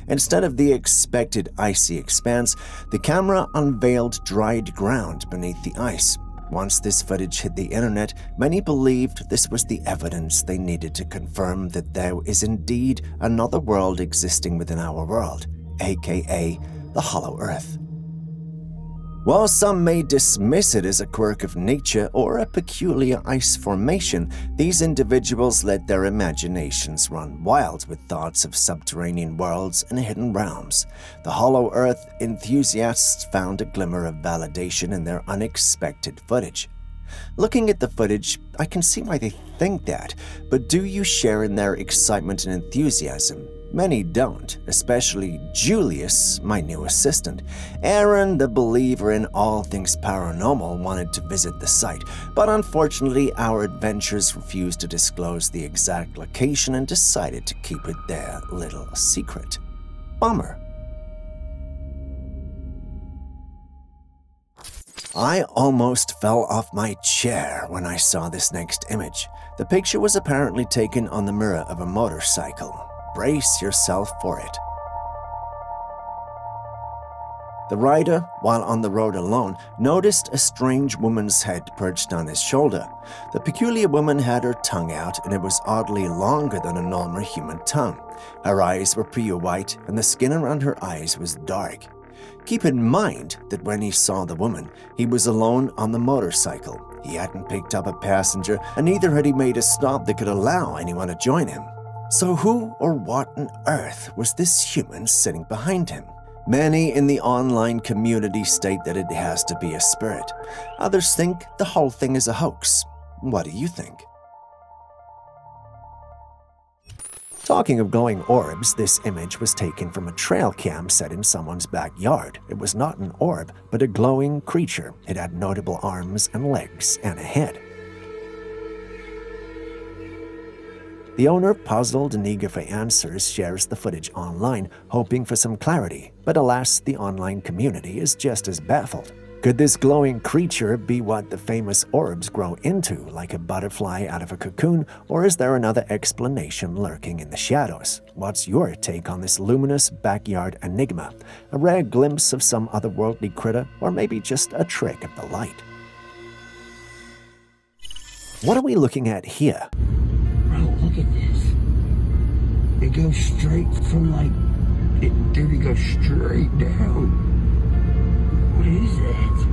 Instead of the expected icy expanse, the camera unveiled dried ground beneath the ice. Once this footage hit the internet, many believed this was the evidence they needed to confirm that there is indeed another world existing within our world, aka the Hollow Earth. While some may dismiss it as a quirk of nature or a peculiar ice formation, these individuals let their imaginations run wild with thoughts of subterranean worlds and hidden realms. The Hollow Earth enthusiasts found a glimmer of validation in their unexpected footage. Looking at the footage, I can see why they think that, but do you share in their excitement and enthusiasm? Many don't, especially Julius, my new assistant. Aaron, the believer in all things paranormal, wanted to visit the site, but unfortunately our adventures refused to disclose the exact location and decided to keep it their little secret. Bummer. I almost fell off my chair when I saw this next image. The picture was apparently taken on the mirror of a motorcycle. Brace yourself for it. The rider, while on the road alone, noticed a strange woman's head perched on his shoulder. The peculiar woman had her tongue out, and it was oddly longer than a normal human tongue. Her eyes were pure white, and the skin around her eyes was dark. Keep in mind that when he saw the woman, he was alone on the motorcycle. He hadn't picked up a passenger, and neither had he made a stop that could allow anyone to join him. So who or what on earth was this human sitting behind him? Many in the online community state that it has to be a spirit. Others think the whole thing is a hoax. What do you think? Talking of glowing orbs, this image was taken from a trail cam set in someone's backyard. It was not an orb, but a glowing creature. It had notable arms and legs and a head. The owner, puzzled and eager for answers, shares the footage online, hoping for some clarity. But alas, the online community is just as baffled. Could this glowing creature be what the famous orbs grow into, like a butterfly out of a cocoon, or is there another explanation lurking in the shadows? What's your take on this luminous backyard enigma? A rare glimpse of some otherworldly critter, or maybe just a trick of the light? What are we looking at here? Look at this. It goes straight from it goes straight down. What is it?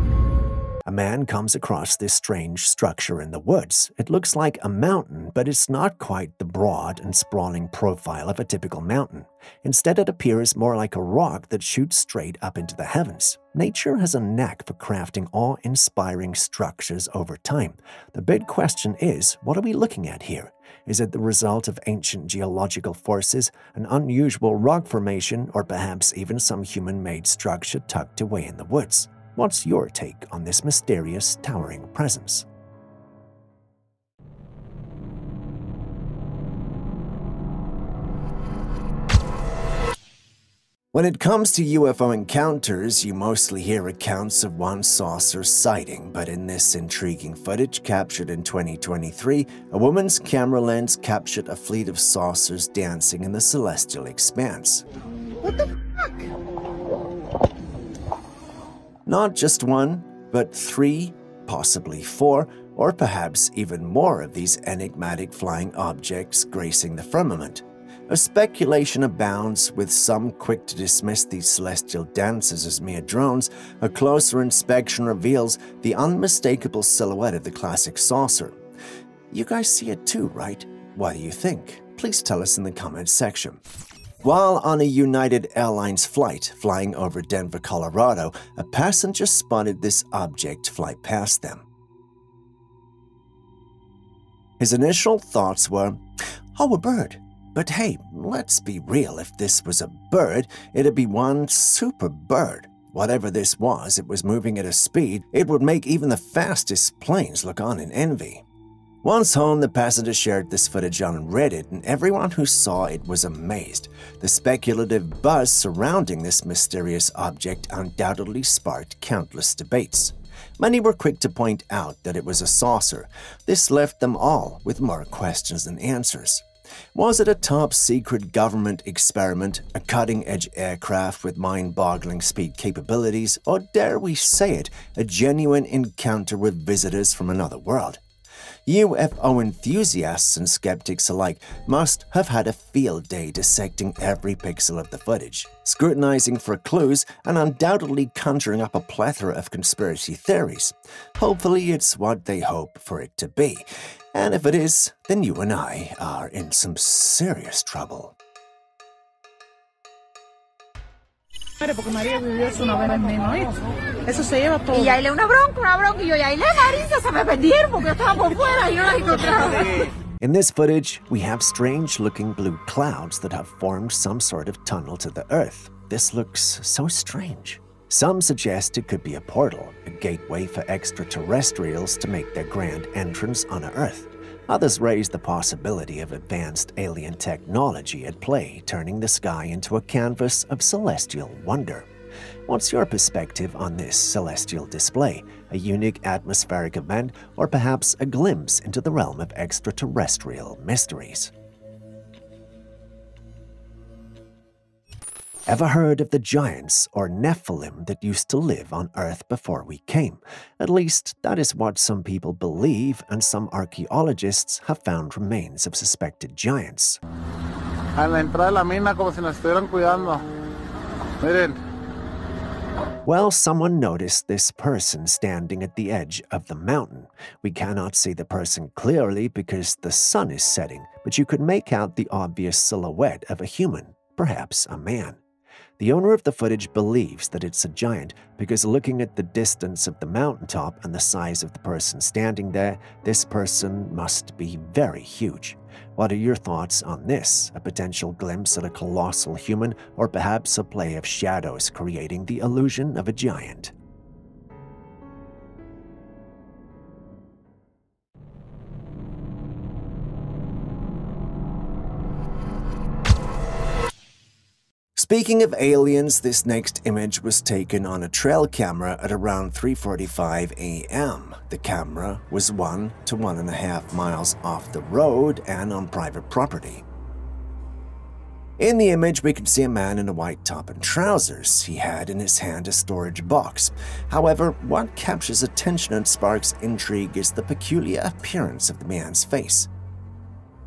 A man comes across this strange structure in the woods. It looks like a mountain, but it's not quite the broad and sprawling profile of a typical mountain. Instead, it appears more like a rock that shoots straight up into the heavens. Nature has a knack for crafting awe-inspiring structures over time. The big question is, what are we looking at here? Is it the result of ancient geological forces, an unusual rock formation, or perhaps even some human-made structure tucked away in the woods? What's your take on this mysterious, towering presence? When it comes to UFO encounters, you mostly hear accounts of one saucer sighting, but in this intriguing footage captured in 2023, a woman's camera lens captured a fleet of saucers dancing in the celestial expanse. What the fuck? Not just one, but 3, possibly 4, or perhaps even more of these enigmatic flying objects gracing the firmament. A speculation abounds, with some quick to dismiss these celestial dancers as mere drones. A closer inspection reveals the unmistakable silhouette of the classic saucer. You guys see it too, right? What do you think? Please tell us in the comments section. While on a United Airlines flight flying over Denver, Colorado, a passenger spotted this object fly past them. His initial thoughts were, "Oh, a bird." But hey, let's be real, if this was a bird, it'd be one super bird. Whatever this was, it was moving at a speed it would make even the fastest planes look on in envy. Once home, the passenger shared this footage on Reddit, and everyone who saw it was amazed. The speculative buzz surrounding this mysterious object undoubtedly sparked countless debates. Many were quick to point out that it was a saucer. This left them all with more questions than answers. Was it a top-secret government experiment, a cutting-edge aircraft with mind-boggling speed capabilities, or dare we say it, a genuine encounter with visitors from another world? UFO enthusiasts and skeptics alike must have had a field day dissecting every pixel of the footage, scrutinizing for clues, and undoubtedly conjuring up a plethora of conspiracy theories. Hopefully it's what they hope for it to be. And if it is, then you and I are in some serious trouble. Porque María vivió eso una vez menos, ¿eh? Eso se lleva todo. Y ahí le una bronca, y yo, y ahí le Marisa se me perdieron porque yo estaba por fuera y no las encontraba. In this footage, we have strange-looking blue clouds that have formed some sort of tunnel to the Earth. This looks so strange. Some suggest it could be a portal, a gateway for extraterrestrials to make their grand entrance on Earth. Others raise the possibility of advanced alien technology at play, turning the sky into a canvas of celestial wonder. What's your perspective on this celestial display? a unique atmospheric event, or perhaps a glimpse into the realm of extraterrestrial mysteries. Ever heard of the giants or Nephilim that used to live on Earth before we came? At least, that is what some people believe, and some archaeologists have found remains of suspected giants. A la entrada de la mina, como si nos estuvieran cuidando. Miren. Well, someone noticed this person standing at the edge of the mountain. We cannot see the person clearly because the sun is setting, but you could make out the obvious silhouette of a human, perhaps a man. The owner of the footage believes that it's a giant because looking at the distance of the mountaintop and the size of the person standing there, this person must be very huge. What are your thoughts on this? A potential glimpse at a colossal human, or perhaps a play of shadows creating the illusion of a giant? Speaking of aliens, this next image was taken on a trail camera at around 3:45 a.m. The camera was 1 to 1.5 miles off the road and on private property. In the image, we can see a man in a white top and trousers. He had in his hand a storage box. However, what captures attention and sparks intrigue is the peculiar appearance of the man's face.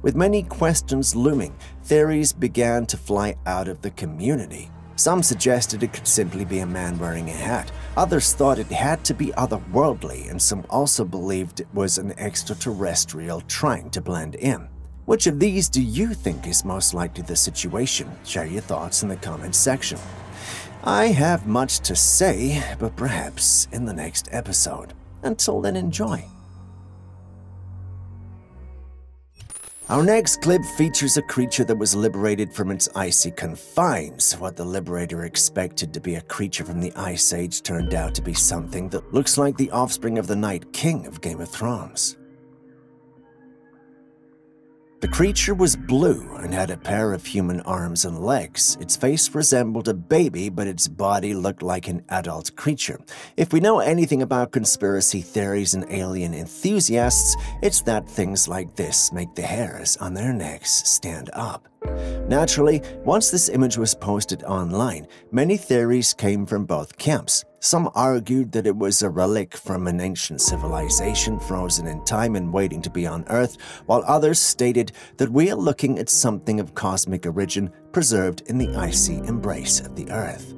With many questions looming, theories began to fly out of the community. Some suggested it could simply be a man wearing a hat. Others thought it had to be otherworldly, and some also believed it was an extraterrestrial trying to blend in. Which of these do you think is most likely the situation? Share your thoughts in the comments section. I have much to say, but perhaps in the next episode. Until then, enjoy. Our next clip features a creature that was liberated from its icy confines. What the liberator expected to be a creature from the Ice Age turned out to be something that looks like the offspring of the Night King of Game of Thrones. The creature was blue and had a pair of human arms and legs. Its face resembled a baby, but its body looked like an adult creature. If we know anything about conspiracy theories and alien enthusiasts, it's that things like this make the hairs on their necks stand up. Naturally, once this image was posted online, many theories came from both camps. Some argued that it was a relic from an ancient civilization frozen in time and waiting to be on Earth, while others stated that we are looking at something of cosmic origin preserved in the icy embrace of the Earth.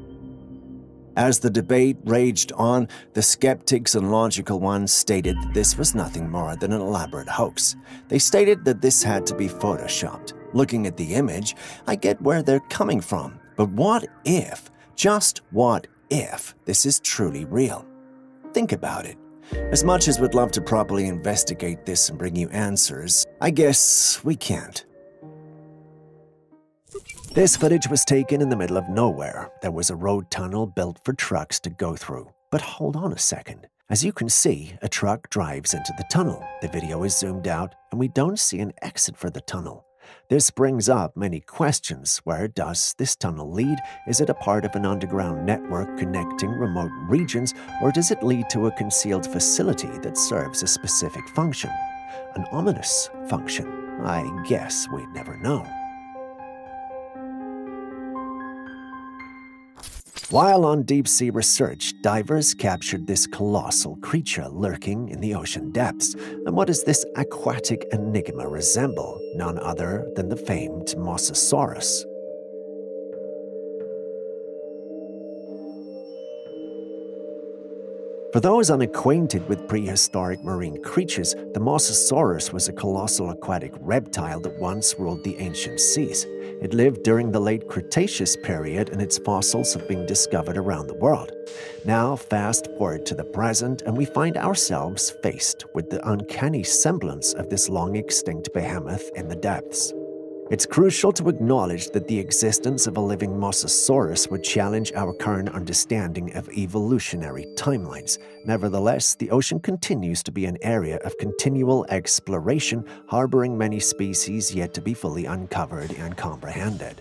As the debate raged on, the skeptics and logical ones stated that this was nothing more than an elaborate hoax. They stated that this had to be photoshopped. Looking at the image, I get where they're coming from. But what if, just what if, this is truly real? Think about it. As much as we'd love to properly investigate this and bring you answers, I guess we can't. This footage was taken in the middle of nowhere. There was a road tunnel built for trucks to go through. But hold on a second. As you can see, a truck drives into the tunnel. The video is zoomed out, and we don't see an exit for the tunnel. This brings up many questions. Where does this tunnel lead? Is it a part of an underground network connecting remote regions, or does it lead to a concealed facility that serves a specific function? An ominous function? I guess we'd never know. While on deep-sea research, divers captured this colossal creature lurking in the ocean depths. And what does this aquatic enigma resemble? None other than the famed Mosasaurus. For those unacquainted with prehistoric marine creatures, the Mosasaurus was a colossal aquatic reptile that once ruled the ancient seas. It lived during the late Cretaceous period, and its fossils have been discovered around the world. Now, fast forward to the present, and we find ourselves faced with the uncanny semblance of this long-extinct behemoth in the depths. It's crucial to acknowledge that the existence of a living Mosasaurus would challenge our current understanding of evolutionary timelines. Nevertheless, the ocean continues to be an area of continual exploration, harboring many species yet to be fully uncovered and comprehended.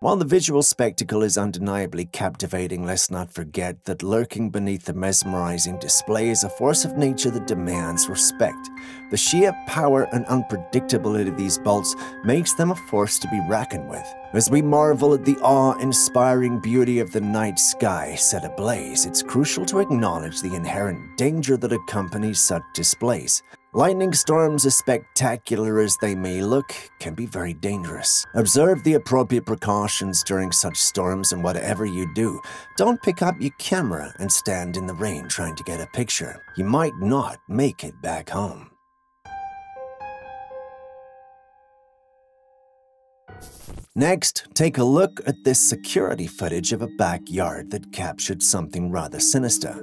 While the visual spectacle is undeniably captivating, let's not forget that lurking beneath the mesmerizing display is a force of nature that demands respect. The sheer power and unpredictability of these bolts makes them a force to be reckoned with. As we marvel at the awe-inspiring beauty of the night sky set ablaze, it's crucial to acknowledge the inherent danger that accompanies such displays. Lightning storms, as spectacular as they may look, can be very dangerous. Observe the appropriate precautions during such storms, and whatever you do, don't pick up your camera and stand in the rain trying to get a picture. You might not make it back home. Next, take a look at this security footage of a backyard that captured something rather sinister.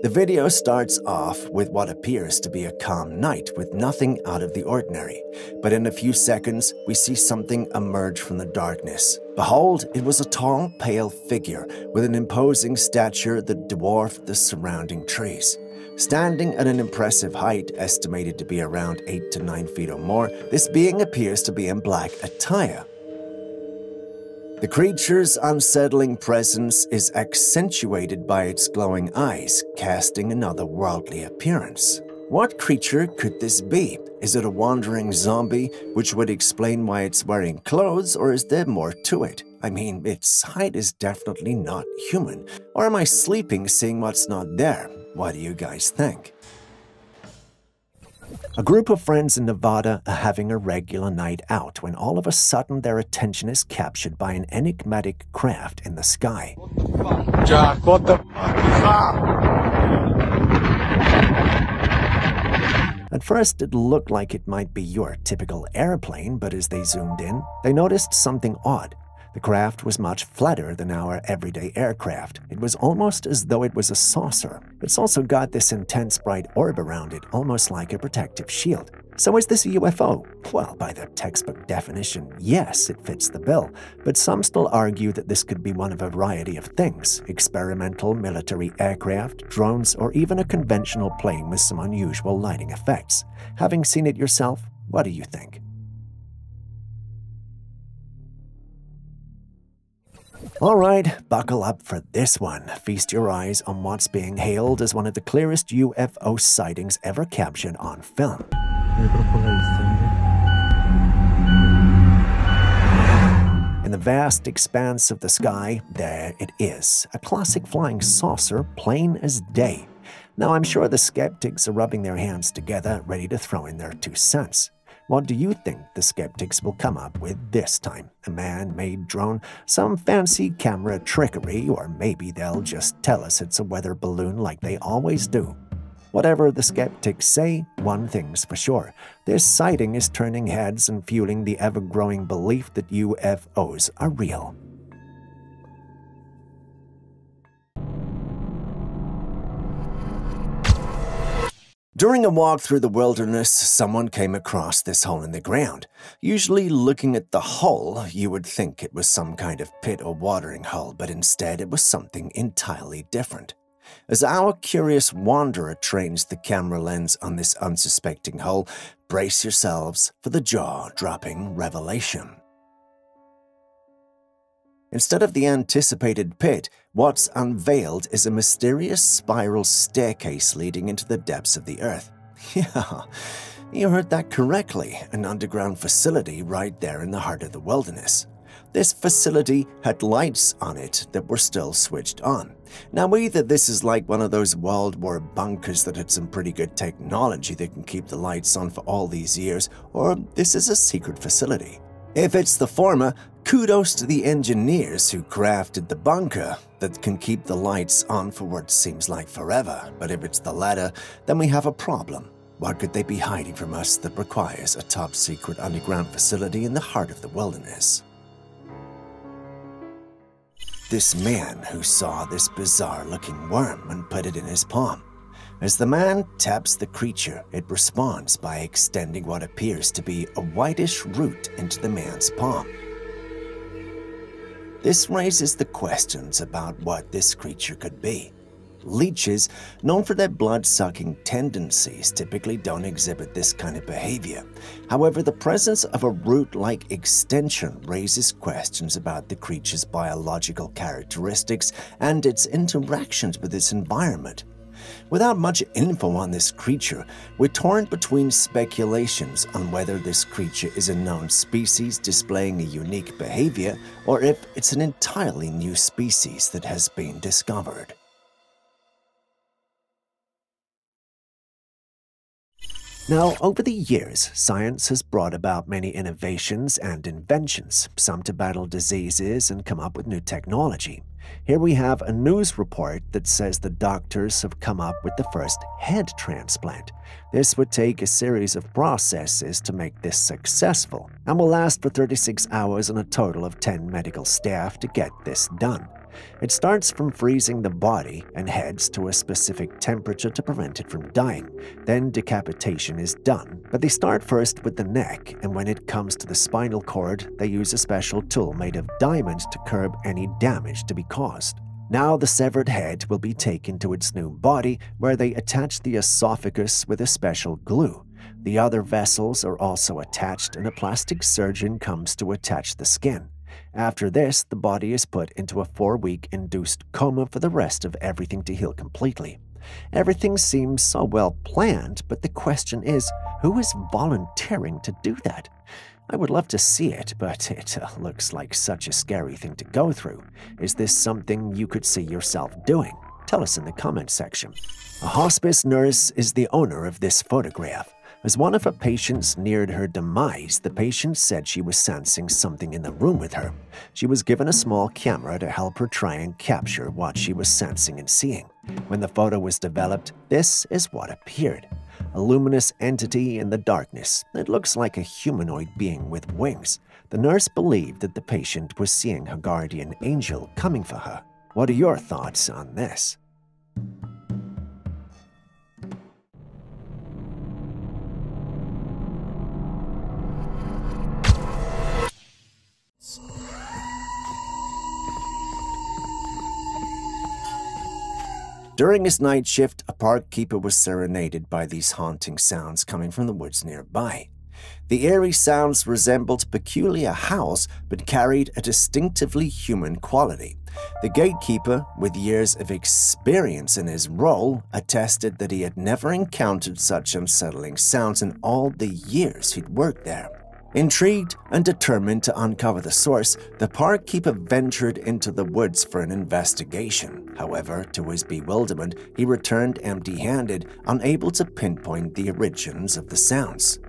The video starts off with what appears to be a calm night with nothing out of the ordinary, but in a few seconds we see something emerge from the darkness. Behold, it was a tall, pale figure with an imposing stature that dwarfed the surrounding trees. Standing at an impressive height, estimated to be around 8 to 9 feet or more, this being appears to be in black attire. The creature's unsettling presence is accentuated by its glowing eyes, casting an otherworldly appearance. What creature could this be? Is it a wandering zombie, which would explain why it's wearing clothes, or is there more to it? I mean, its height is definitely not human. Or am I sleeping seeing what's not there? What do you guys think? A group of friends in Nevada are having a regular night out when all of a sudden their attention is captured by an enigmatic craft in the sky. Jack, what the fuck? At first, it looked like it might be your typical airplane, but as they zoomed in, they noticed something odd. The craft was much flatter than our everyday aircraft. It was almost as though it was a saucer. It's also got this intense bright orb around it, almost like a protective shield. So is this a UFO? Well, by the textbook definition, yes, it fits the bill. But some still argue that this could be one of a variety of things: experimental military aircraft, drones, or even a conventional plane with some unusual lighting effects. Having seen it yourself, what do you think? All right, buckle up for this one. Feast your eyes on what's being hailed as one of the clearest UFO sightings ever captured on film. In the vast expanse of the sky, there it is, a classic flying saucer, plain as day. Now, I'm sure the skeptics are rubbing their hands together, ready to throw in their 2 cents. What do you think the skeptics will come up with this time? A man-made drone, some fancy camera trickery, or maybe they'll just tell us it's a weather balloon like they always do. Whatever the skeptics say, one thing's for sure: this sighting is turning heads and fueling the ever-growing belief that UFOs are real. During a walk through the wilderness, someone came across this hole in the ground. Usually, looking at the hole, you would think it was some kind of pit or watering hole, but instead it was something entirely different. As our curious wanderer trains the camera lens on this unsuspecting hole, brace yourselves for the jaw-dropping revelation. Instead of the anticipated pit, what's unveiled is a mysterious spiral staircase leading into the depths of the earth. Yeah, you heard that correctly, an underground facility right there in the heart of the wilderness. This facility had lights on it that were still switched on. Now, either this is like one of those World War bunkers that had some pretty good technology that can keep the lights on for all these years, or this is a secret facility. If it's the former, kudos to the engineers who crafted the bunker that can keep the lights on for what seems like forever. But if it's the latter, then we have a problem. What could they be hiding from us that requires a top-secret underground facility in the heart of the wilderness? This man who saw this bizarre-looking worm and put it in his palm. As the man taps the creature, it responds by extending what appears to be a whitish root into the man's palm. This raises the questions about what this creature could be. Leeches, known for their blood-sucking tendencies, typically don't exhibit this kind of behavior. However, the presence of a root-like extension raises questions about the creature's biological characteristics and its interactions with its environment. Without much info on this creature, we're torn between speculations on whether this creature is a known species displaying a unique behavior, or if it's an entirely new species that has been discovered. Now, over the years, science has brought about many innovations and inventions, some to battle diseases and come up with new technology. Here we have a news report that says the doctors have come up with the first head transplant. This would take a series of processes to make this successful, and will last for 36 hours and a total of 10 medical staff to get this done. It starts from freezing the body and heads to a specific temperature to prevent it from dying. Then decapitation is done, but they start first with the neck, and when it comes to the spinal cord, they use a special tool made of diamond to curb any damage to be caused. Now the severed head will be taken to its new body, where they attach the esophagus with a special glue. The other vessels are also attached, and a plastic surgeon comes to attach the skin. After this, the body is put into a 4-week induced coma for the rest of everything to heal completely. Everything seems so well planned, but the question is, who is volunteering to do that? I would love to see it, but it looks like such a scary thing to go through. Is this something you could see yourself doing? Tell us in the comments section. A hospice nurse is the owner of this photograph. As one of her patients neared her demise, the patient said she was sensing something in the room with her. She was given a small camera to help her try and capture what she was sensing and seeing. When the photo was developed, this is what appeared. A luminous entity in the darkness. It looks like a humanoid being with wings. The nurse believed that the patient was seeing her guardian angel coming for her. What are your thoughts on this? During his night shift, a park keeper was serenaded by these haunting sounds coming from the woods nearby. The eerie sounds resembled peculiar howls but carried a distinctively human quality. The gatekeeper, with years of experience in his role, attested that he had never encountered such unsettling sounds in all the years he'd worked there. Intrigued and determined to uncover the source, the park keeper ventured into the woods for an investigation. However, to his bewilderment, he returned empty-handed, unable to pinpoint the origins of the sounds.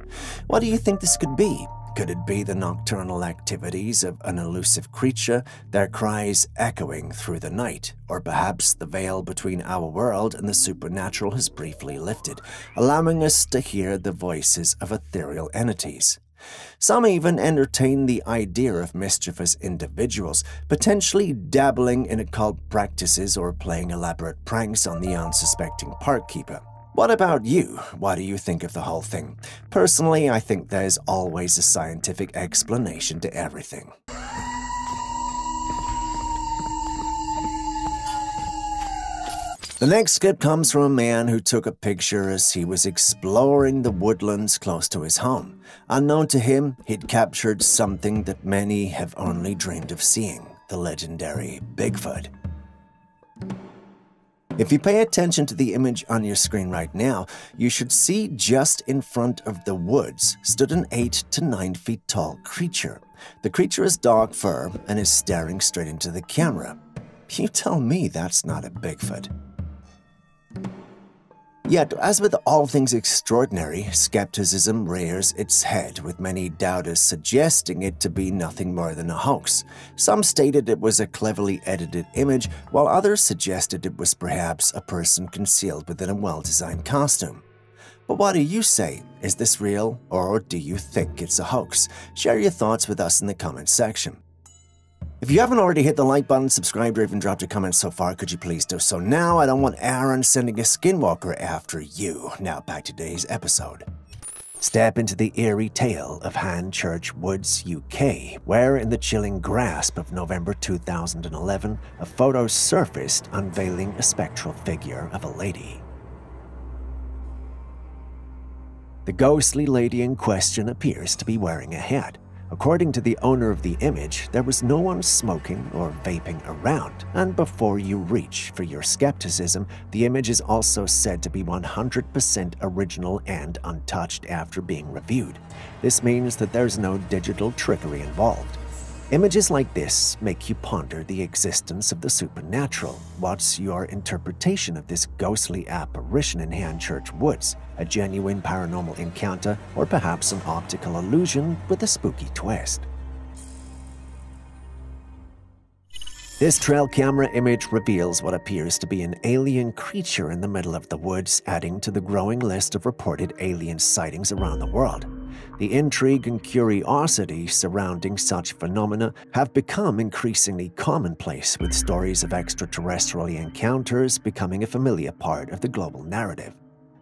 What do you think this could be? Could it be the nocturnal activities of an elusive creature, their cries echoing through the night? Or perhaps the veil between our world and the supernatural has briefly lifted, allowing us to hear the voices of ethereal entities? Some even entertain the idea of mischievous individuals, potentially dabbling in occult practices or playing elaborate pranks on the unsuspecting park keeper. What about you? What do you think of the whole thing? Personally, I think there's always a scientific explanation to everything. The next clip comes from a man who took a picture as he was exploring the woodlands close to his home. Unknown to him, he'd captured something that many have only dreamed of seeing, the legendary Bigfoot. If you pay attention to the image on your screen right now, you should see just in front of the woods stood an 8 to 9 feet tall creature. The creature has dark fur and is staring straight into the camera. You tell me that's not a Bigfoot. Yet, as with all things extraordinary, skepticism rears its head, with many doubters suggesting it to be nothing more than a hoax. Some stated it was a cleverly edited image, while others suggested it was perhaps a person concealed within a well-designed costume. But what do you say? Is this real, or do you think it's a hoax? Share your thoughts with us in the comments section. If you haven't already hit the like button, subscribed, or even dropped a comment so far, could you please do so now? I don't want Aaron sending a skinwalker after you. Now back to today's episode. Step into the eerie tale of Hanchurch Woods, UK, where in the chilling grasp of November 2011, a photo surfaced unveiling a spectral figure of a lady. The ghostly lady in question appears to be wearing a hat. According to the owner of the image, there was no one smoking or vaping around, and before you reach for your skepticism, the image is also said to be 100% original and untouched after being reviewed. This means that there's no digital trickery involved. Images like this make you ponder the existence of the supernatural. What's your interpretation of this ghostly apparition in Hanchurch Woods? A genuine paranormal encounter, or perhaps an optical illusion with a spooky twist? This trail camera image reveals what appears to be an alien creature in the middle of the woods, adding to the growing list of reported alien sightings around the world. The intrigue and curiosity surrounding such phenomena have become increasingly commonplace, with stories of extraterrestrial encounters becoming a familiar part of the global narrative.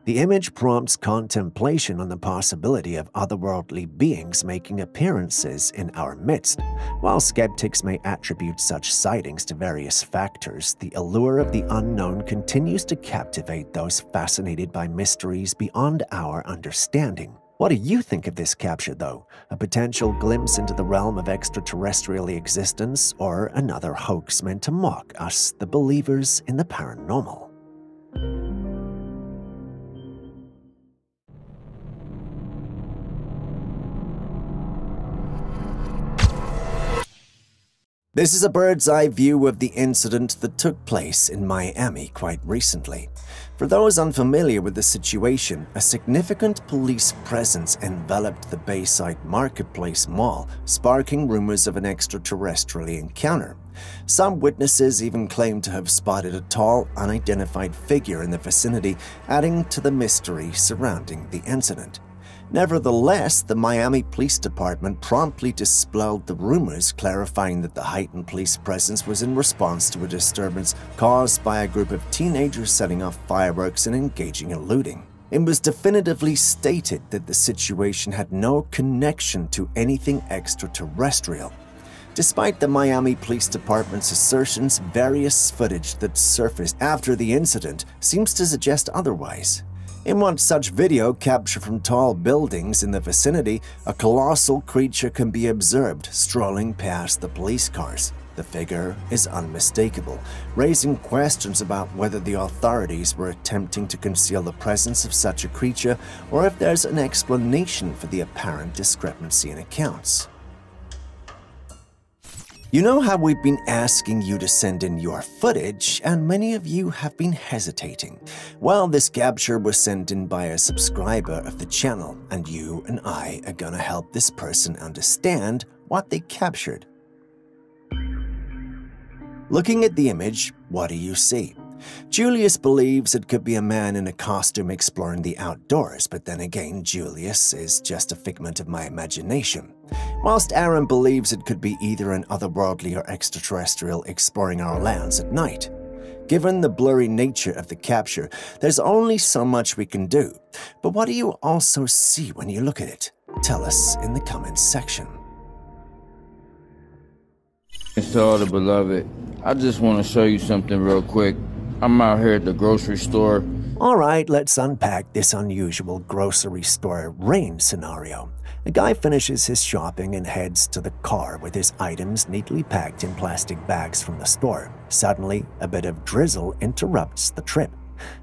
The image prompts contemplation on the possibility of otherworldly beings making appearances in our midst. While skeptics may attribute such sightings to various factors, the allure of the unknown continues to captivate those fascinated by mysteries beyond our understanding. What do you think of this capture, though? A potential glimpse into the realm of extraterrestrial existence, or another hoax meant to mock us, the believers in the paranormal? This is a bird's-eye view of the incident that took place in Miami quite recently. For those unfamiliar with the situation, a significant police presence enveloped the Bayside Marketplace Mall, sparking rumors of an extraterrestrial encounter. Some witnesses even claimed to have spotted a tall, unidentified figure in the vicinity, adding to the mystery surrounding the incident. Nevertheless, the Miami Police Department promptly dispelled the rumors, clarifying that the heightened police presence was in response to a disturbance caused by a group of teenagers setting off fireworks and engaging in looting. It was definitively stated that the situation had no connection to anything extraterrestrial. Despite the Miami Police Department's assertions, various footage that surfaced after the incident seems to suggest otherwise. In one such video captured from tall buildings in the vicinity, a colossal creature can be observed strolling past the police cars. The figure is unmistakable, raising questions about whether the authorities were attempting to conceal the presence of such a creature, or if there's an explanation for the apparent discrepancy in accounts. You know how we've been asking you to send in your footage, and many of you have been hesitating. Well, this capture was sent in by a subscriber of the channel, and you and I are gonna help this person understand what they captured. Looking at the image, what do you see? Julius believes it could be a man in a costume exploring the outdoors, but then again, Julius is just a figment of my imagination. Whilst Aaron believes it could be either an otherworldly or extraterrestrial exploring our lands at night. Given the blurry nature of the capture, there's only so much we can do. But what do you also see when you look at it? Tell us in the comments section. It's to all the beloved. I just want to show you something real quick. I'm out here at the grocery store. All right, let's unpack this unusual grocery store rain scenario. A guy finishes his shopping and heads to the car with his items neatly packed in plastic bags from the store. Suddenly, a bit of drizzle interrupts the trip.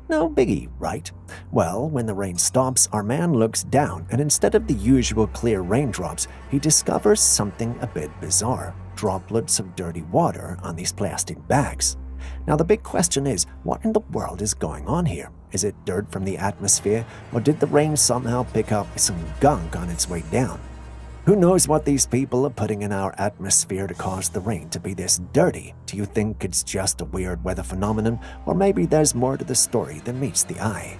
No biggie, right? Well, when the rain stops, our man looks down, and instead of the usual clear raindrops, he discovers something a bit bizarre. Droplets of dirty water on these plastic bags. Now the big question is, what in the world is going on here? Is it dirt from the atmosphere, or did the rain somehow pick up some gunk on its way down? Who knows what these people are putting in our atmosphere to cause the rain to be this dirty? Do you think it's just a weird weather phenomenon, or maybe there's more to the story than meets the eye?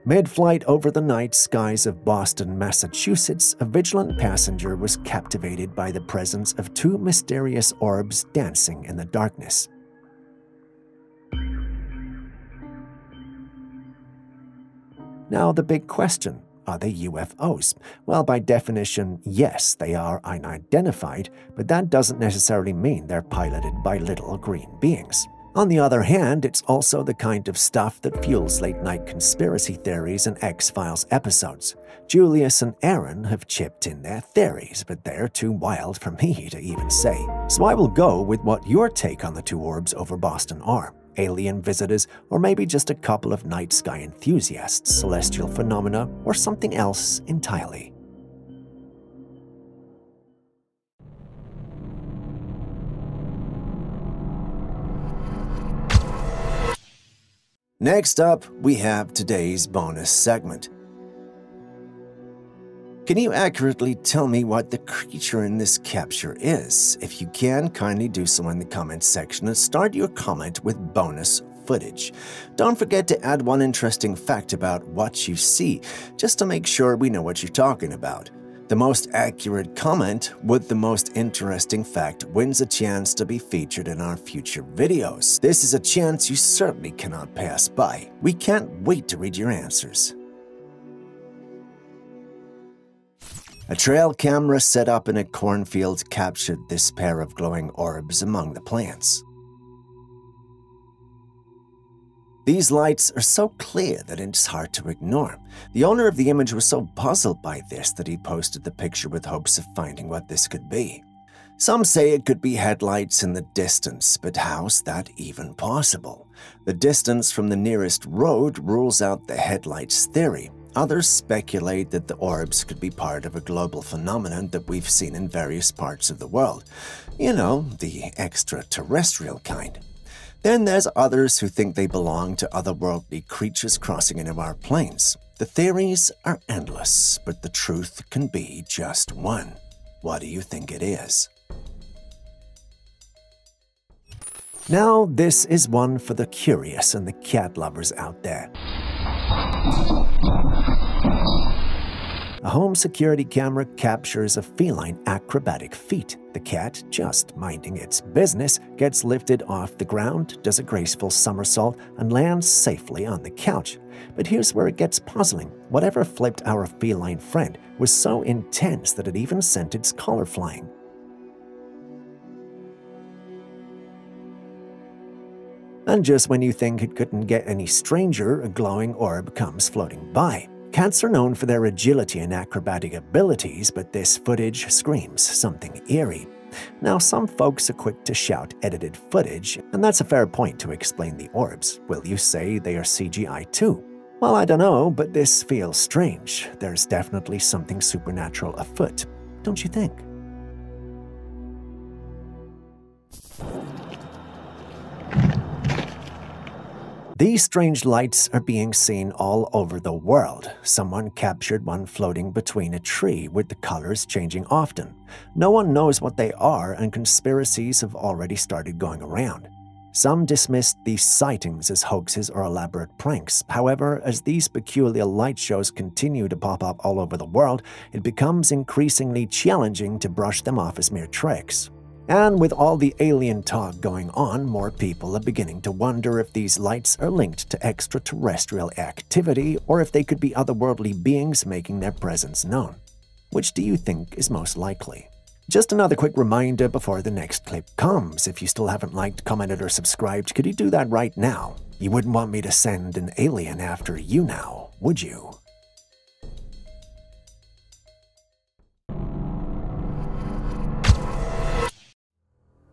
Mid-flight over the night skies of Boston, Massachusetts, a vigilant passenger was captivated by the presence of two mysterious orbs dancing in the darkness. Now, the big question, are they UFOs? Well, by definition, yes, they are unidentified, but that doesn't necessarily mean they're piloted by little green beings. On the other hand, it's also the kind of stuff that fuels late-night conspiracy theories and X-Files episodes. Julius and Aaron have chipped in their theories, but they're too wild for me to even say. So I will go with what your take on the two orbs over Boston are. Alien visitors, or maybe just a couple of night sky enthusiasts, celestial phenomena, or something else entirely. Next up, we have today's bonus segment. Can you accurately tell me what the creature in this capture is? If you can, kindly do so in the comments section and start your comment with bonus footage. Don't forget to add one interesting fact about what you see, just to make sure we know what you're talking about. The most accurate comment with the most interesting fact wins a chance to be featured in our future videos. This is a chance you certainly cannot pass by. We can't wait to read your answers. A trail camera set up in a cornfield captured this pair of glowing orbs among the plants. These lights are so clear that it's hard to ignore. The owner of the image was so puzzled by this that he posted the picture with hopes of finding what this could be. Some say it could be headlights in the distance, but how's that even possible? The distance from the nearest road rules out the headlights theory. Others speculate that the orbs could be part of a global phenomenon that we've seen in various parts of the world. You know, the extraterrestrial kind. Then there's others who think they belong to otherworldly creatures crossing into our planes. The theories are endless, but the truth can be just one. What do you think it is? Now, this is one for the curious and the cat lovers out there. A home security camera captures a feline acrobatic feat. The cat, just minding its business, gets lifted off the ground, does a graceful somersault, and lands safely on the couch. But here's where it gets puzzling. Whatever flipped our feline friend was so intense that it even sent its collar flying. And just when you think it couldn't get any stranger, a glowing orb comes floating by. Cats are known for their agility and acrobatic abilities, but this footage screams something eerie. Now, some folks are quick to shout edited footage, and that's a fair point to explain the orbs. Will you say they are CGI too? Well, I don't know, but this feels strange. There's definitely something supernatural afoot, don't you think? These strange lights are being seen all over the world. Someone captured one floating between a tree with the colors changing often. No one knows what they are, and conspiracies have already started going around. Some dismissed these sightings as hoaxes or elaborate pranks. However, as these peculiar light shows continue to pop up all over the world, it becomes increasingly challenging to brush them off as mere tricks. And with all the alien talk going on, more people are beginning to wonder if these lights are linked to extraterrestrial activity or if they could be otherworldly beings making their presence known. Which do you think is most likely? Just another quick reminder before the next clip comes. If you still haven't liked, commented, or subscribed, could you do that right now? You wouldn't want me to send an alien after you now, would you?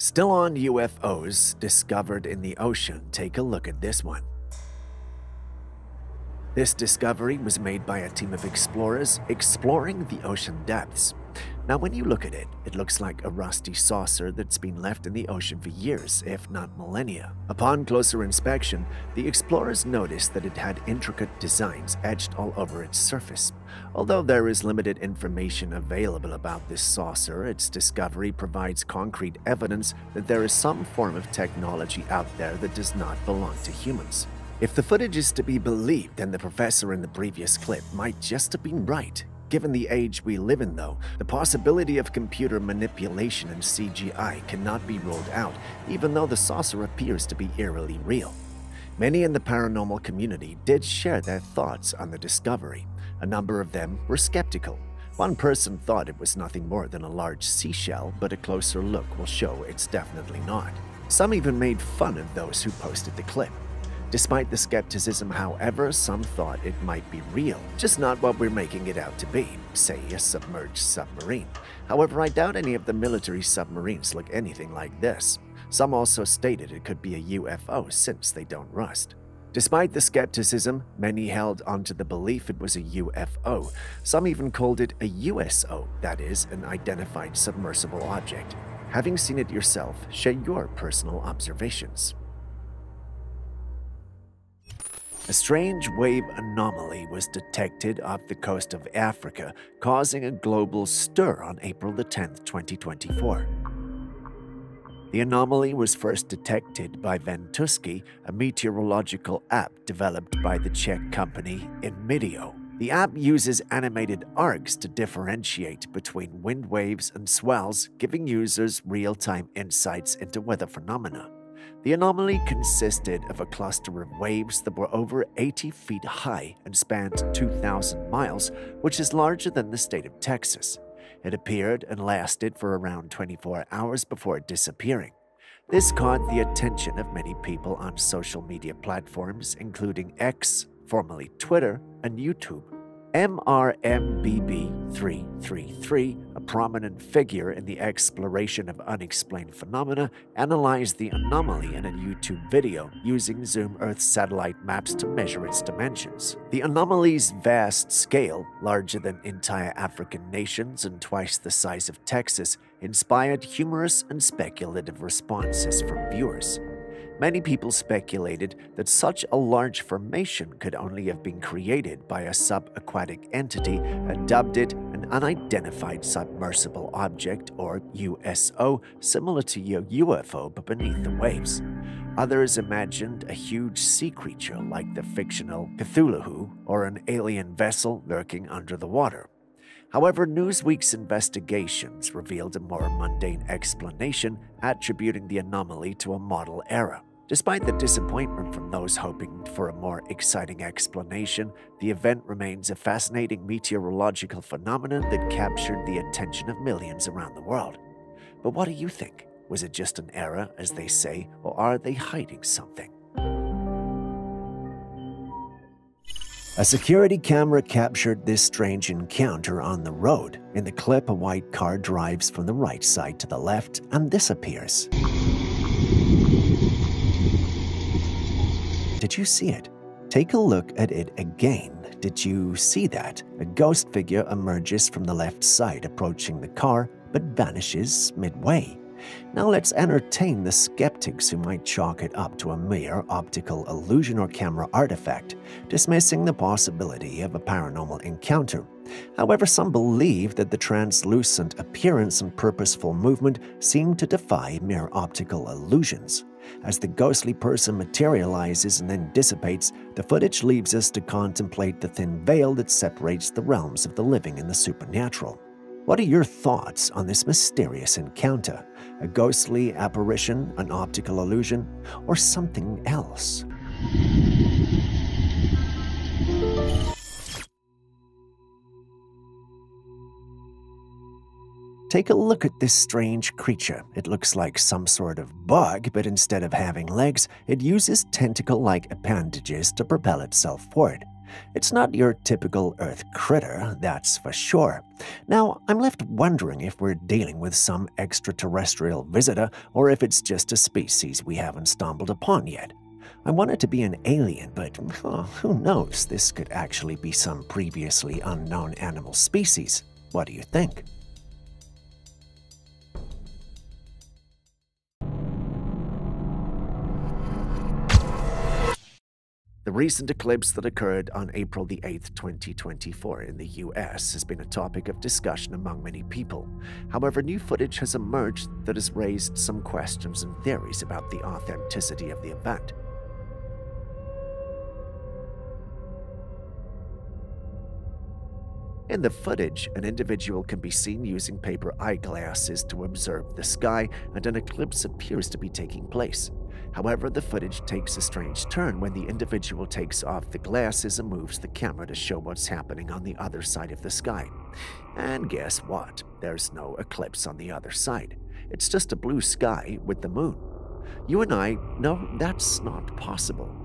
Still on UFOs discovered in the ocean, take a look at this one. This discovery was made by a team of explorers exploring the ocean depths. Now, when you look at it, it looks like a rusty saucer that's been left in the ocean for years, if not millennia. Upon closer inspection, the explorers noticed that it had intricate designs etched all over its surface. Although there is limited information available about this saucer, its discovery provides concrete evidence that there is some form of technology out there that does not belong to humans. If the footage is to be believed, then the professor in the previous clip might just have been right. Given the age we live in, though, the possibility of computer manipulation and CGI cannot be ruled out, even though the saucer appears to be eerily real. Many in the paranormal community did share their thoughts on the discovery. A number of them were skeptical. One person thought it was nothing more than a large seashell, but a closer look will show it's definitely not. Some even made fun of those who posted the clip. Despite the skepticism, however, some thought it might be real, just not what we're making it out to be, say a submerged submarine. However, I doubt any of the military submarines look anything like this. Some also stated it could be a UFO since they don't rust. Despite the skepticism, many held onto the belief it was a UFO. Some even called it a USO, that is, an identified submersible object. Having seen it yourself, share your personal observations. A strange wave anomaly was detected off the coast of Africa, causing a global stir on April 10, 2024. The anomaly was first detected by Ventusky, a meteorological app developed by the Czech company Inmedio. The app uses animated arcs to differentiate between wind waves and swells, giving users real-time insights into weather phenomena. The anomaly consisted of a cluster of waves that were over 80 feet high and spanned 2,000 miles, which is larger than the state of Texas. It appeared and lasted for around 24 hours before disappearing. This caught the attention of many people on social media platforms, including X, formerly Twitter, and YouTube. MRMBB333, a prominent figure in the exploration of unexplained phenomena, analyzed the anomaly in a YouTube video using Zoom Earth satellite maps to measure its dimensions. The anomaly's vast scale, larger than entire African nations and twice the size of Texas, inspired humorous and speculative responses from viewers. Many people speculated that such a large formation could only have been created by a subaquatic entity and dubbed it an unidentified submersible object, or USO, similar to a UFO but beneath the waves. Others imagined a huge sea creature like the fictional Cthulhu or an alien vessel lurking under the water. However, Newsweek's investigations revealed a more mundane explanation, attributing the anomaly to a model error. Despite the disappointment from those hoping for a more exciting explanation, the event remains a fascinating meteorological phenomenon that captured the attention of millions around the world. But what do you think? Was it just an error, as they say, or are they hiding something? A security camera captured this strange encounter on the road. In the clip, a white car drives from the right side to the left and disappears. Did you see it? Take a look at it again. Did you see that? A ghost figure emerges from the left side approaching the car, but vanishes midway. Now let's entertain the skeptics who might chalk it up to a mere optical illusion or camera artifact, dismissing the possibility of a paranormal encounter. However, some believe that the translucent appearance and purposeful movement seem to defy mere optical illusions. As the ghostly person materializes and then dissipates, the footage leaves us to contemplate the thin veil that separates the realms of the living and the supernatural. What are your thoughts on this mysterious encounter? A ghostly apparition, an optical illusion, or something else? Take a look at this strange creature. It looks like some sort of bug, but instead of having legs, it uses tentacle-like appendages to propel itself forward. It's not your typical Earth critter, that's for sure. Now, I'm left wondering if we're dealing with some extraterrestrial visitor or if it's just a species we haven't stumbled upon yet. I want it to be an alien, but who knows? This could actually be some previously unknown animal species. What do you think? The recent eclipse that occurred on April the 8th, 2024 in the US has been a topic of discussion among many people. However, new footage has emerged that has raised some questions and theories about the authenticity of the event. In the footage, an individual can be seen using paper eyeglasses to observe the sky, and an eclipse appears to be taking place. However, the footage takes a strange turn when the individual takes off the glasses and moves the camera to show what's happening on the other side of the sky. And guess what? There's no eclipse on the other side. It's just a blue sky with the moon. You and I know that's not possible.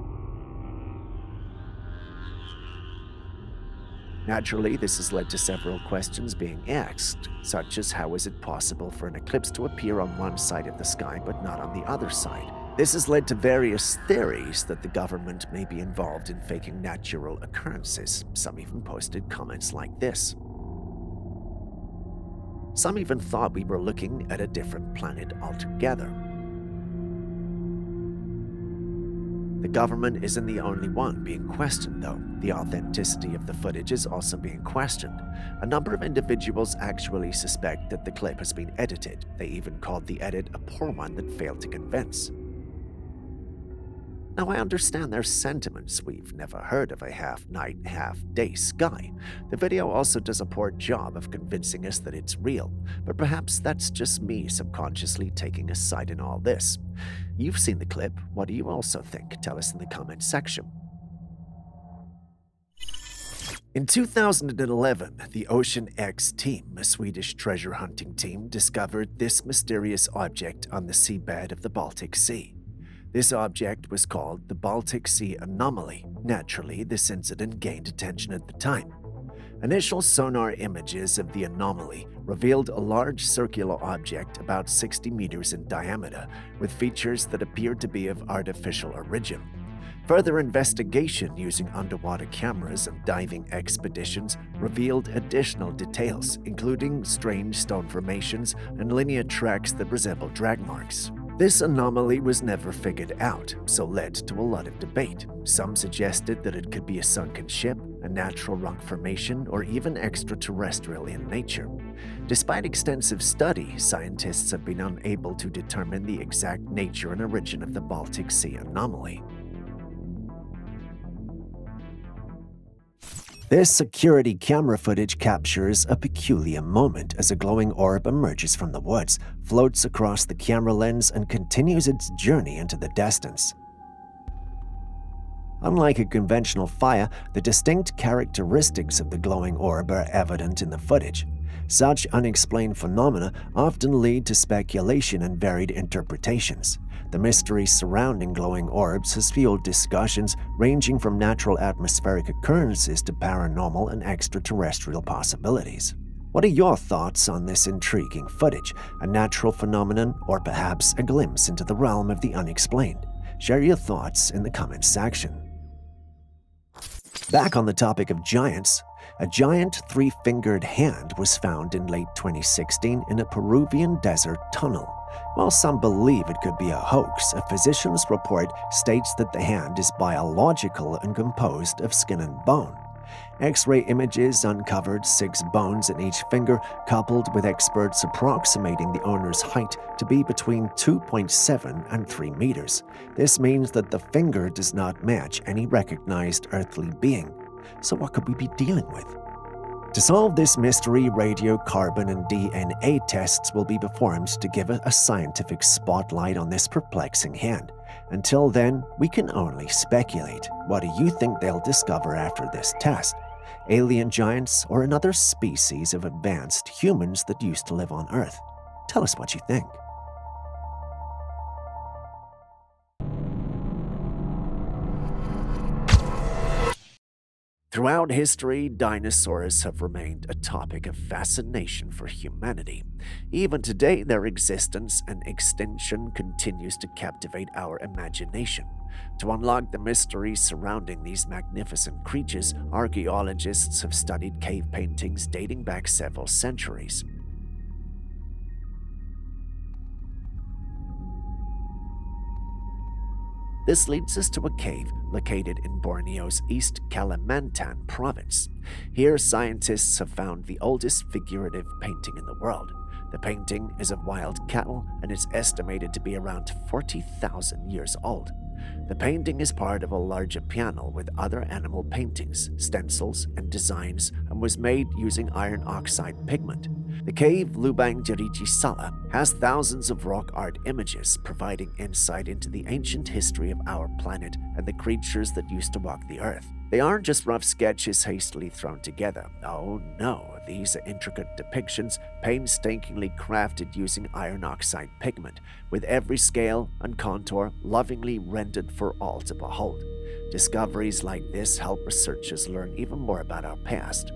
Naturally, this has led to several questions being asked, such as how is it possible for an eclipse to appear on one side of the sky but not on the other side? This has led to various theories that the government may be involved in faking natural occurrences. Some even posted comments like this. Some even thought we were looking at a different planet altogether. The government isn't the only one being questioned, though. The authenticity of the footage is also being questioned. A number of individuals actually suspect that the clip has been edited. They even called the edit a poor one that failed to convince. Now, I understand their sentiments. We've never heard of a half-night, half-day sky. The video also does a poor job of convincing us that it's real, but perhaps that's just me subconsciously taking a side in all this. You've seen the clip. What do you also think? Tell us in the comments section. In 2011, the Ocean X team, a Swedish treasure hunting team, discovered this mysterious object on the seabed of the Baltic Sea. This object was called the Baltic Sea Anomaly. Naturally, this incident gained attention at the time. Initial sonar images of the anomaly revealed a large circular object about 60 meters in diameter, with features that appeared to be of artificial origin. Further investigation using underwater cameras and diving expeditions revealed additional details, including strange stone formations and linear tracks that resemble drag marks. This anomaly was never figured out, so led to a lot of debate. Some suggested that it could be a sunken ship, a natural rock formation, or even extraterrestrial in nature. Despite extensive study, scientists have been unable to determine the exact nature and origin of the Baltic Sea anomaly. This security camera footage captures a peculiar moment as a glowing orb emerges from the woods, floats across the camera lens, and continues its journey into the distance. Unlike a conventional fire, the distinct characteristics of the glowing orb are evident in the footage. Such unexplained phenomena often lead to speculation and varied interpretations. The mystery surrounding glowing orbs has fueled discussions ranging from natural atmospheric occurrences to paranormal and extraterrestrial possibilities. What are your thoughts on this intriguing footage, a natural phenomenon, or perhaps a glimpse into the realm of the unexplained? Share your thoughts in the comments section. Back on the topic of giants, a giant three-fingered hand was found in late 2016 in a Peruvian desert tunnel. While some believe it could be a hoax, a physician's report states that the hand is biological and composed of skin and bone. X-ray images uncovered 6 bones in each finger, coupled with experts approximating the owner's height to be between 2.7 and 3 meters. This means that the finger does not match any recognized earthly being. So what could we be dealing with? To solve this mystery, radiocarbon and DNA tests will be performed to give a scientific spotlight on this perplexing hand. Until then, we can only speculate. What do you think they'll discover after this test? Alien giants or another species of advanced humans that used to live on Earth? Tell us what you think. Throughout history, dinosaurs have remained a topic of fascination for humanity. Even today, their existence and extinction continues to captivate our imagination. To unlock the mysteries surrounding these magnificent creatures, archaeologists have studied cave paintings dating back several centuries. This leads us to a cave located in Borneo's East Kalimantan province. Here, scientists have found the oldest figurative painting in the world. The painting is of wild cattle and is estimated to be around 40,000 years old. The painting is part of a larger panel with other animal paintings, stencils, and designs, and was made using iron oxide pigment. The cave Lubang Jerichi Sala has thousands of rock art images providing insight into the ancient history of our planet and the creatures that used to walk the earth. They aren't just rough sketches hastily thrown together. Oh no, these are intricate depictions painstakingly crafted using iron oxide pigment, with every scale and contour lovingly rendered for all to behold. Discoveries like this help researchers learn even more about our past.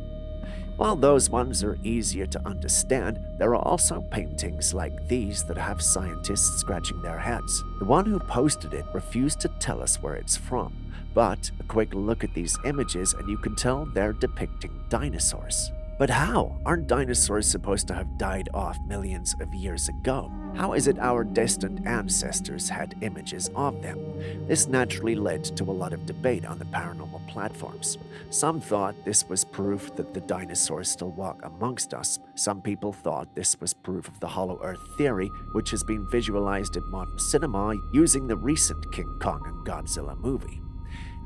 While those ones are easier to understand, there are also paintings like these that have scientists scratching their heads. The one who posted it refused to tell us where it's from, but a quick look at these images and you can tell they're depicting dinosaurs. But how? Aren't dinosaurs supposed to have died off millions of years ago? How is it our distant ancestors had images of them? This naturally led to a lot of debate on the paranormal platforms. Some thought this was proof that the dinosaurs still walk amongst us. Some people thought this was proof of the Hollow Earth theory, which has been visualized in modern cinema using the recent King Kong and Godzilla movie.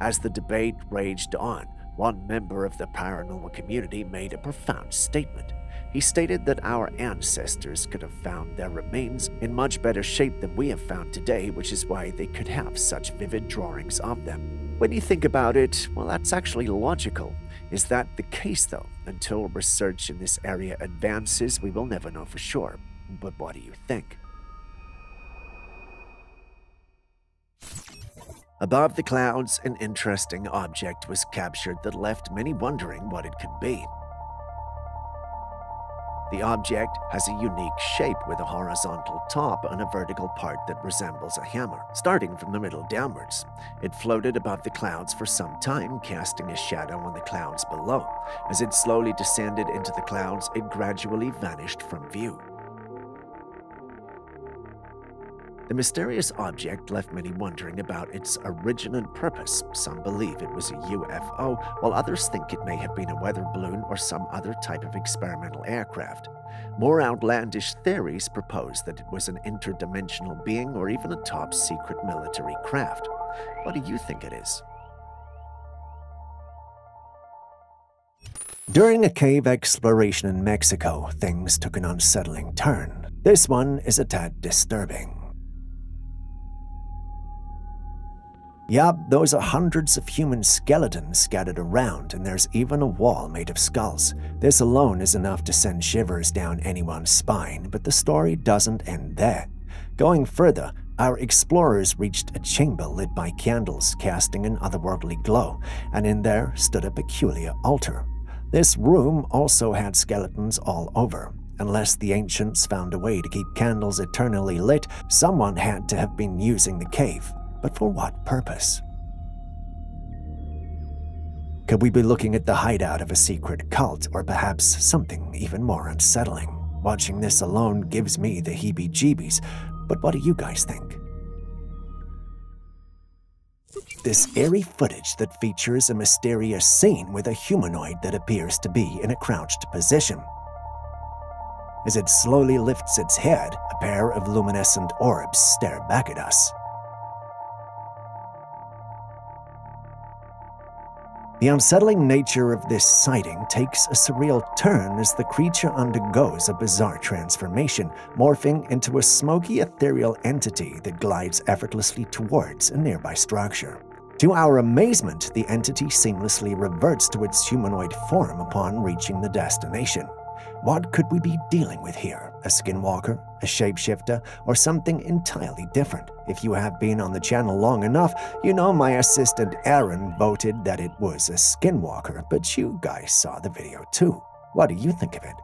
As the debate raged on, one member of the paranormal community made a profound statement. He stated that our ancestors could have found their remains in much better shape than we have found today, which is why they could have such vivid drawings of them. When you think about it, well, that's actually logical. Is that the case, though? Until research in this area advances, we will never know for sure. But what do you think? Above the clouds, an interesting object was captured that left many wondering what it could be. The object has a unique shape with a horizontal top and a vertical part that resembles a hammer, starting from the middle downwards. It floated above the clouds for some time, casting a shadow on the clouds below. As it slowly descended into the clouds, it gradually vanished from view. The mysterious object left many wondering about its origin and purpose. Some believe it was a UFO, while others think it may have been a weather balloon or some other type of experimental aircraft. More outlandish theories propose that it was an interdimensional being or even a top-secret military craft. What do you think it is? During a cave exploration in Mexico, things took an unsettling turn. This one is a tad disturbing. Yup, those are hundreds of human skeletons scattered around, and there's even a wall made of skulls. This alone is enough to send shivers down anyone's spine, but the story doesn't end there. Going further, our explorers reached a chamber lit by candles casting an otherworldly glow, and in there stood a peculiar altar. This room also had skeletons all over. Unless the ancients found a way to keep candles eternally lit, someone had to have been using the cave. But for what purpose? Could we be looking at the hideout of a secret cult, or perhaps something even more unsettling? Watching this alone gives me the heebie-jeebies, but what do you guys think? This eerie footage that features a mysterious scene with a humanoid that appears to be in a crouched position. As it slowly lifts its head, a pair of luminescent orbs stare back at us. The unsettling nature of this sighting takes a surreal turn as the creature undergoes a bizarre transformation, morphing into a smoky ethereal entity that glides effortlessly towards a nearby structure. To our amazement, the entity seamlessly reverts to its humanoid form upon reaching the destination. What could we be dealing with here? A skinwalker, a shapeshifter, or something entirely different? If you have been on the channel long enough, you know my assistant Aaron voted that it was a skinwalker, but you guys saw the video too. What do you think of it?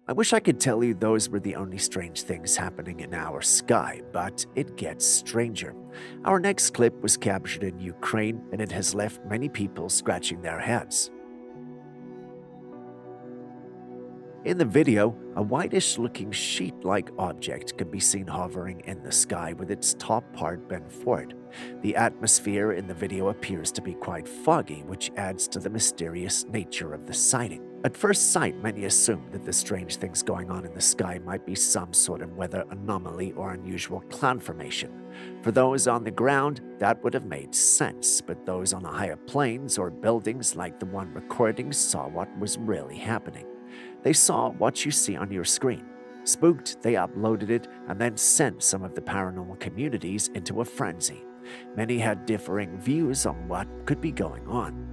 I wish I could tell you those were the only strange things happening in our sky, but it gets stranger. Our next clip was captured in Ukraine, and it has left many people scratching their heads. In the video, a whitish-looking sheet-like object can be seen hovering in the sky with its top part bent forward. The atmosphere in the video appears to be quite foggy, which adds to the mysterious nature of the sighting. At first sight, many assumed that the strange things going on in the sky might be some sort of weather anomaly or unusual cloud formation. For those on the ground, that would have made sense, but those on the higher planes or buildings like the one recording saw what was really happening. They saw what you see on your screen. Spooked, they uploaded it and then sent some of the paranormal communities into a frenzy. Many had differing views on what could be going on.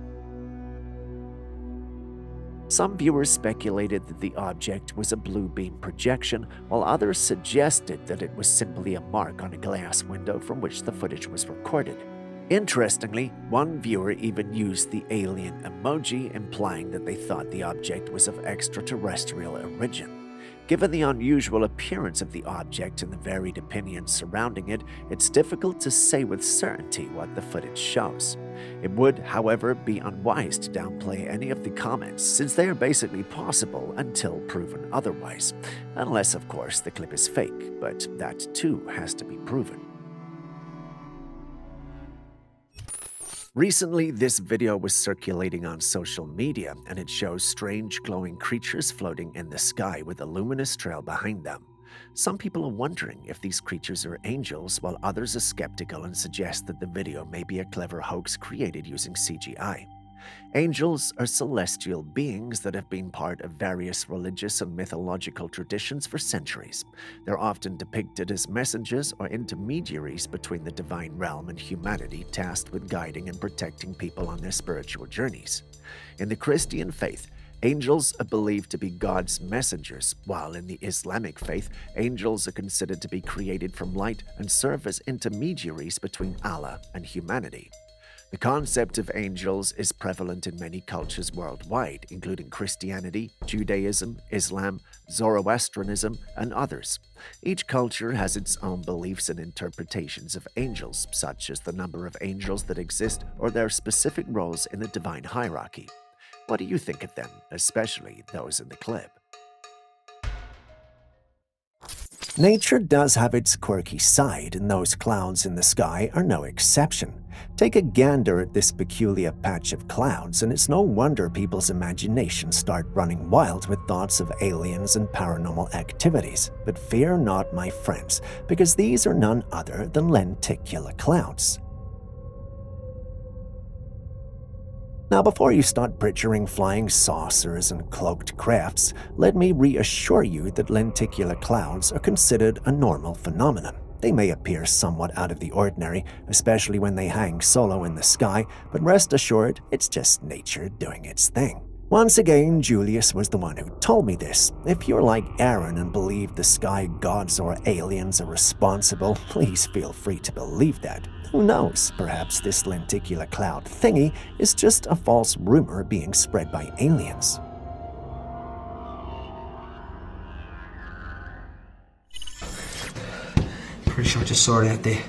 Some viewers speculated that the object was a blue beam projection, while others suggested that it was simply a mark on a glass window from which the footage was recorded. Interestingly, one viewer even used the alien emoji, implying that they thought the object was of extraterrestrial origin. Given the unusual appearance of the object and the varied opinions surrounding it, it's difficult to say with certainty what the footage shows. It would, however, be unwise to downplay any of the comments, since they are basically possible until proven otherwise. Unless, of course, the clip is fake, but that too has to be proven. Recently, this video was circulating on social media, and it shows strange glowing creatures floating in the sky with a luminous trail behind them. Some people are wondering if these creatures are angels, while others are skeptical and suggest that the video may be a clever hoax created using CGI. Angels are celestial beings that have been part of various religious and mythological traditions for centuries. They're often depicted as messengers or intermediaries between the divine realm and humanity, tasked with guiding and protecting people on their spiritual journeys. In the Christian faith, angels are believed to be God's messengers, while in the Islamic faith, angels are considered to be created from light and serve as intermediaries between Allah and humanity. The concept of angels is prevalent in many cultures worldwide, including Christianity, Judaism, Islam, Zoroastrianism, and others. Each culture has its own beliefs and interpretations of angels, such as the number of angels that exist or their specific roles in the divine hierarchy. What do you think of them, especially those in the clip? Nature does have its quirky side, and those clouds in the sky are no exception. Take a gander at this peculiar patch of clouds, and it's no wonder people's imaginations start running wild with thoughts of aliens and paranormal activities. But fear not, my friends, because these are none other than lenticular clouds. Now, before you start picturing flying saucers and cloaked crafts, let me reassure you that lenticular clouds are considered a normal phenomenon. They may appear somewhat out of the ordinary, especially when they hang solo in the sky, but rest assured, it's just nature doing its thing. Once again, Julius was the one who told me this. If you're like Aaron and believe the sky gods or aliens are responsible, please feel free to believe that. Who knows, perhaps this lenticular cloud thingy is just a false rumor being spread by aliens. Pretty sure I just saw it out there.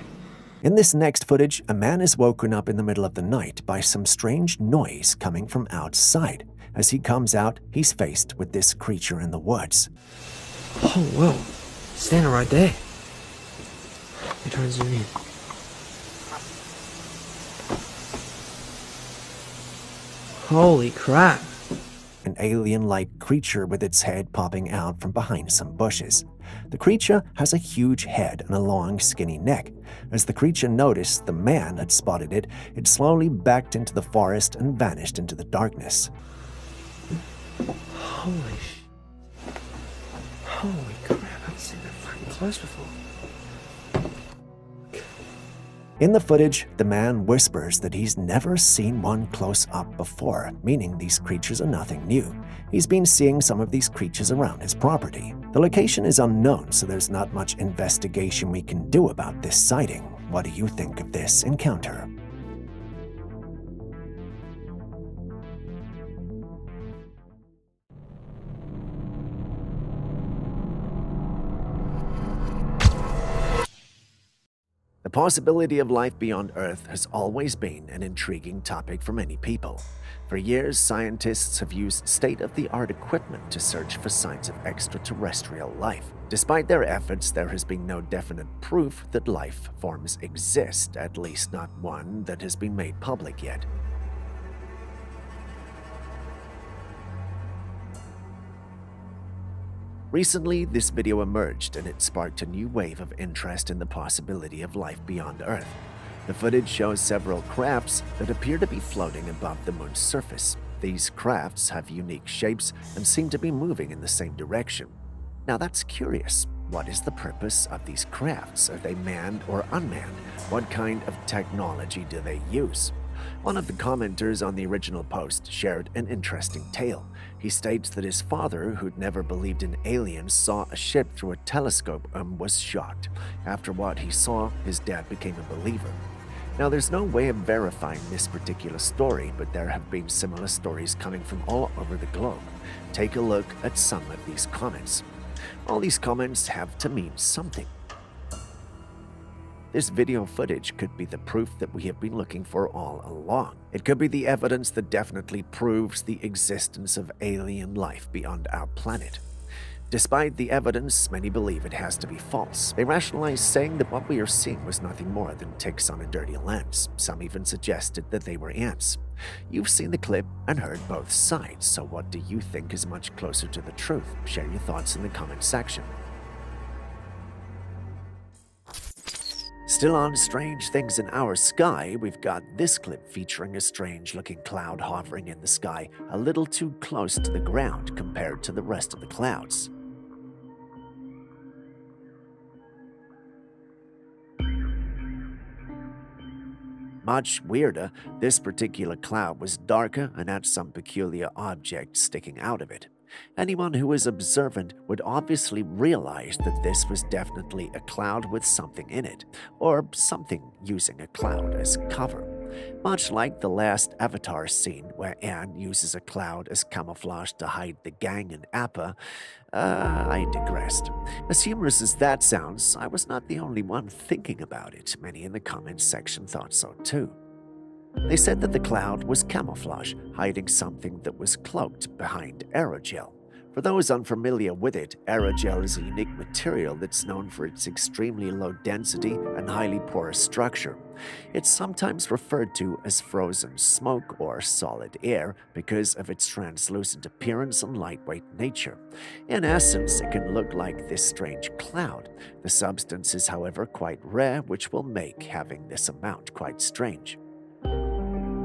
In this next footage, a man is woken up in the middle of the night by some strange noise coming from outside. As he comes out, he's faced with this creature in the woods. Oh, whoa. Standing right there. Let me try to zoom in. Holy crap. An alien-like creature with its head popping out from behind some bushes. The creature has a huge head and a long, skinny neck. As the creature noticed the man had spotted it, it slowly backed into the forest and vanished into the darkness. Holy crap, I haven't seen that fucking close before. In the footage, the man whispers that he's never seen one close up before, meaning these creatures are nothing new. He's been seeing some of these creatures around his property. The location is unknown, so there's not much investigation we can do about this sighting. What do you think of this encounter? The possibility of life beyond Earth has always been an intriguing topic for many people. For years, scientists have used state-of-the-art equipment to search for signs of extraterrestrial life. Despite their efforts, there has been no definite proof that life forms exist, at least not one that has been made public yet. Recently, this video emerged and it sparked a new wave of interest in the possibility of life beyond Earth. The footage shows several crafts that appear to be floating above the moon's surface. These crafts have unique shapes and seem to be moving in the same direction. Now that's curious. What is the purpose of these crafts? Are they manned or unmanned? What kind of technology do they use? One of the commenters on the original post shared an interesting tale. He states that his father, who'd never believed in aliens, saw a ship through a telescope and was shocked. After what he saw, his dad became a believer. Now, there's no way of verifying this particular story, but there have been similar stories coming from all over the globe. Take a look at some of these comments. All these comments have to mean something. This video footage could be the proof that we have been looking for all along. It could be the evidence that definitely proves the existence of alien life beyond our planet. Despite the evidence, many believe it has to be false. They rationalize saying that what we are seeing was nothing more than ticks on a dirty lens. Some even suggested that they were ants. You've seen the clip and heard both sides, so what do you think is much closer to the truth? Share your thoughts in the comment section. Still on strange things in our sky, we've got this clip featuring a strange-looking cloud hovering in the sky a little too close to the ground compared to the rest of the clouds. Much weirder, this particular cloud was darker and had some peculiar object sticking out of it. Anyone who is observant would obviously realize that this was definitely a cloud with something in it, or something using a cloud as cover. Much like the last Avatar scene where Aang uses a cloud as camouflage to hide the gang in Appa, I digressed. As humorous as that sounds, I was not the only one thinking about it. Many in the comments section thought so too. They said that the cloud was camouflage, hiding something that was cloaked behind aerogel. For those unfamiliar with it, aerogel is a unique material that's known for its extremely low density and highly porous structure. It's sometimes referred to as frozen smoke or solid air because of its translucent appearance and lightweight nature. In essence, it can look like this strange cloud. The substance is, however, quite rare, which will make having this amount quite strange.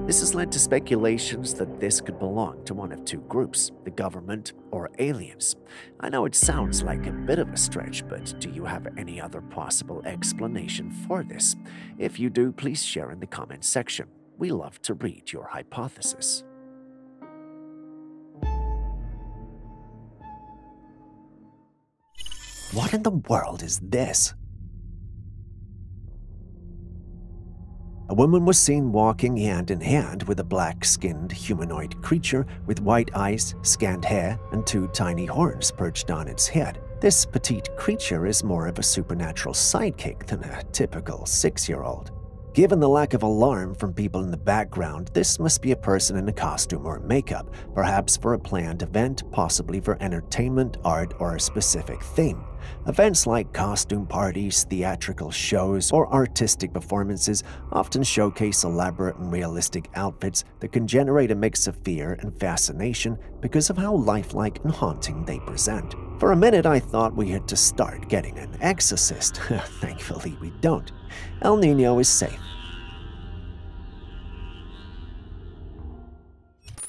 This has led to speculations that this could belong to one of two groups, the government or aliens. I know it sounds like a bit of a stretch, but do you have any other possible explanation for this? If you do, please share in the comment section. We love to read your hypothesis. What in the world is this? A woman was seen walking hand in hand with a black-skinned humanoid creature with white eyes, scant hair, and two tiny horns perched on its head. This petite creature is more of a supernatural sidekick than a typical 6-year-old. Given the lack of alarm from people in the background, this must be a person in a costume or makeup, perhaps for a planned event, possibly for entertainment, art, or a specific theme. Events like costume parties, theatrical shows, or artistic performances often showcase elaborate and realistic outfits that can generate a mix of fear and fascination because of how lifelike and haunting they present. For a minute, I thought we had to start getting an exorcist. Thankfully, we don't. El Nino is safe.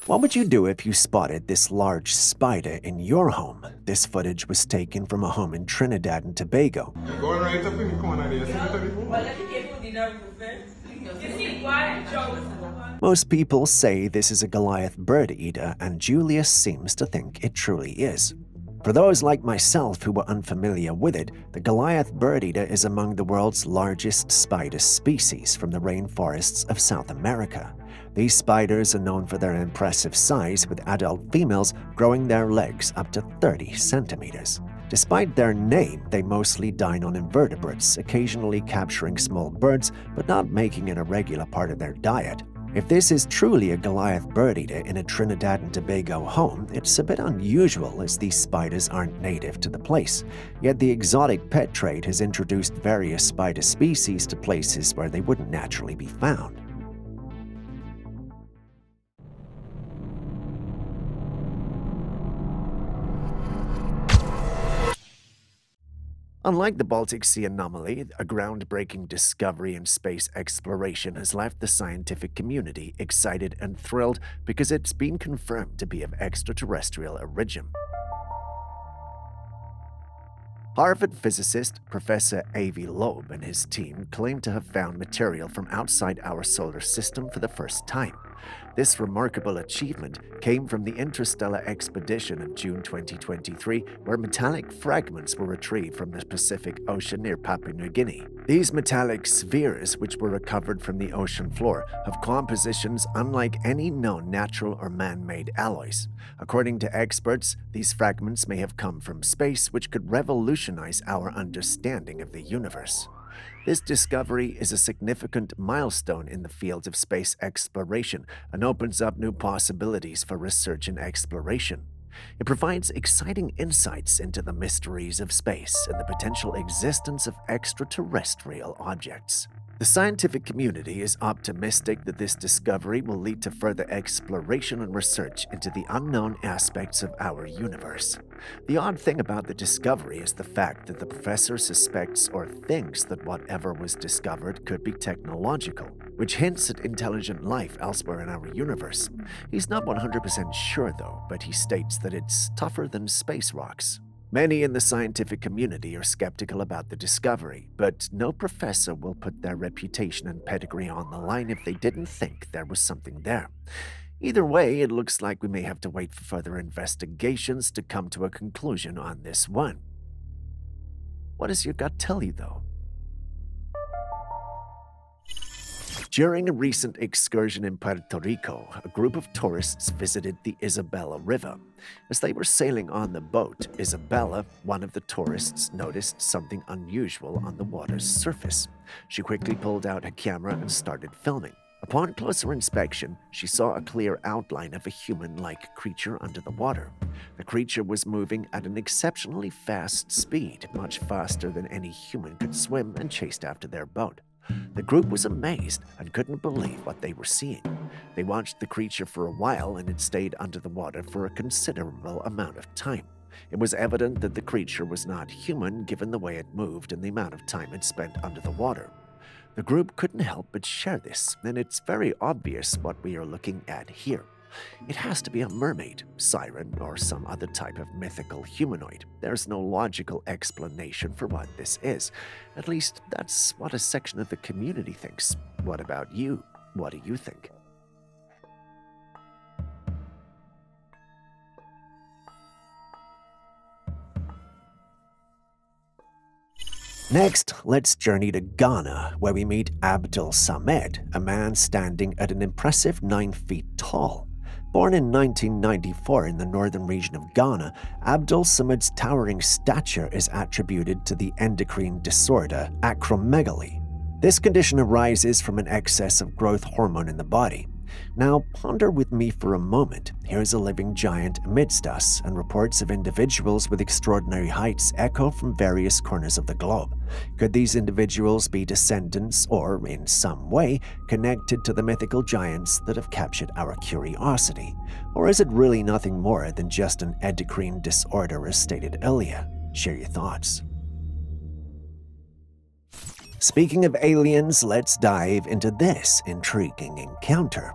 What would you do if you spotted this large spider in your home? This footage was taken from a home in Trinidad and Tobago. Most people say this is a Goliath bird eater, and Julius seems to think it truly is. For those like myself who were unfamiliar with it, the Goliath bird eater is among the world's largest spider species from the rainforests of South America. These spiders are known for their impressive size, with adult females growing their legs up to 30 centimeters. Despite their name, they mostly dine on invertebrates, occasionally capturing small birds, but not making it a regular part of their diet. If this is truly a Goliath bird eater in a Trinidad and Tobago home, it's a bit unusual as these spiders aren't native to the place. Yet the exotic pet trade has introduced various spider species to places where they wouldn't naturally be found. Unlike the Baltic Sea anomaly, a groundbreaking discovery in space exploration has left the scientific community excited and thrilled because it's been confirmed to be of extraterrestrial origin. Harvard physicist Professor Avi Loeb and his team claim to have found material from outside our solar system for the first time. This remarkable achievement came from the interstellar expedition of June 2023, where metallic fragments were retrieved from the Pacific Ocean near Papua New Guinea. These metallic spheres, which were recovered from the ocean floor, have compositions unlike any known natural or man-made alloys. According to experts, these fragments may have come from space, which could revolutionize our understanding of the universe. This discovery is a significant milestone in the field of space exploration and opens up new possibilities for research and exploration. It provides exciting insights into the mysteries of space and the potential existence of extraterrestrial objects. The scientific community is optimistic that this discovery will lead to further exploration and research into the unknown aspects of our universe. The odd thing about the discovery is the fact that the professor suspects or thinks that whatever was discovered could be technological, which hints at intelligent life elsewhere in our universe. He's not 100% sure though, but he states that it's tougher than space rocks. Many in the scientific community are skeptical about the discovery, but no professor will put their reputation and pedigree on the line if they didn't think there was something there. Either way, it looks like we may have to wait for further investigations to come to a conclusion on this one. What does your gut tell you, though? During a recent excursion in Puerto Rico, a group of tourists visited the Isabella River. As they were sailing on the boat, Isabella, one of the tourists, noticed something unusual on the water's surface. She quickly pulled out her camera and started filming. Upon closer inspection, she saw a clear outline of a human-like creature under the water. The creature was moving at an exceptionally fast speed, much faster than any human could swim, and chased after their boat. The group was amazed and couldn't believe what they were seeing. They watched the creature for a while, and it stayed under the water for a considerable amount of time. It was evident that the creature was not human given the way it moved and the amount of time it spent under the water. The group couldn't help but share this, and it's very obvious what we are looking at here. It has to be a mermaid, siren, or some other type of mythical humanoid. There's no logical explanation for what this is. At least, that's what a section of the community thinks. What about you? What do you think? Next, let's journey to Ghana, where we meet Abdul Samed, a man standing at an impressive 9 feet tall. Born in 1994 in the northern region of Ghana, Abdul Samed's towering stature is attributed to the endocrine disorder acromegaly. This condition arises from an excess of growth hormone in the body. Now, ponder with me for a moment. Here's a living giant amidst us, and reports of individuals with extraordinary heights echo from various corners of the globe. Could these individuals be descendants or, in some way, connected to the mythical giants that have captured our curiosity? Or is it really nothing more than just an endocrine disorder as stated earlier? Share your thoughts. Speaking of aliens, let's dive into this intriguing encounter.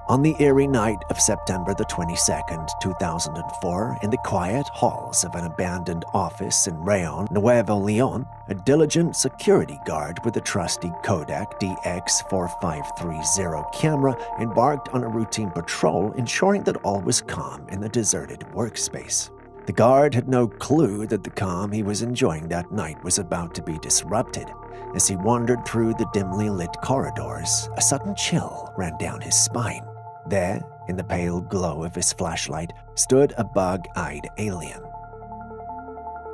On the eerie night of September the 22nd, 2004, in the quiet halls of an abandoned office in Rayon, Nuevo Leon, a diligent security guard with a trusty Kodak DX4530 camera embarked on a routine patrol, ensuring that all was calm in the deserted workspace. The guard had no clue that the calm he was enjoying that night was about to be disrupted. As he wandered through the dimly lit corridors, a sudden chill ran down his spine. There, in the pale glow of his flashlight, stood a bug-eyed alien.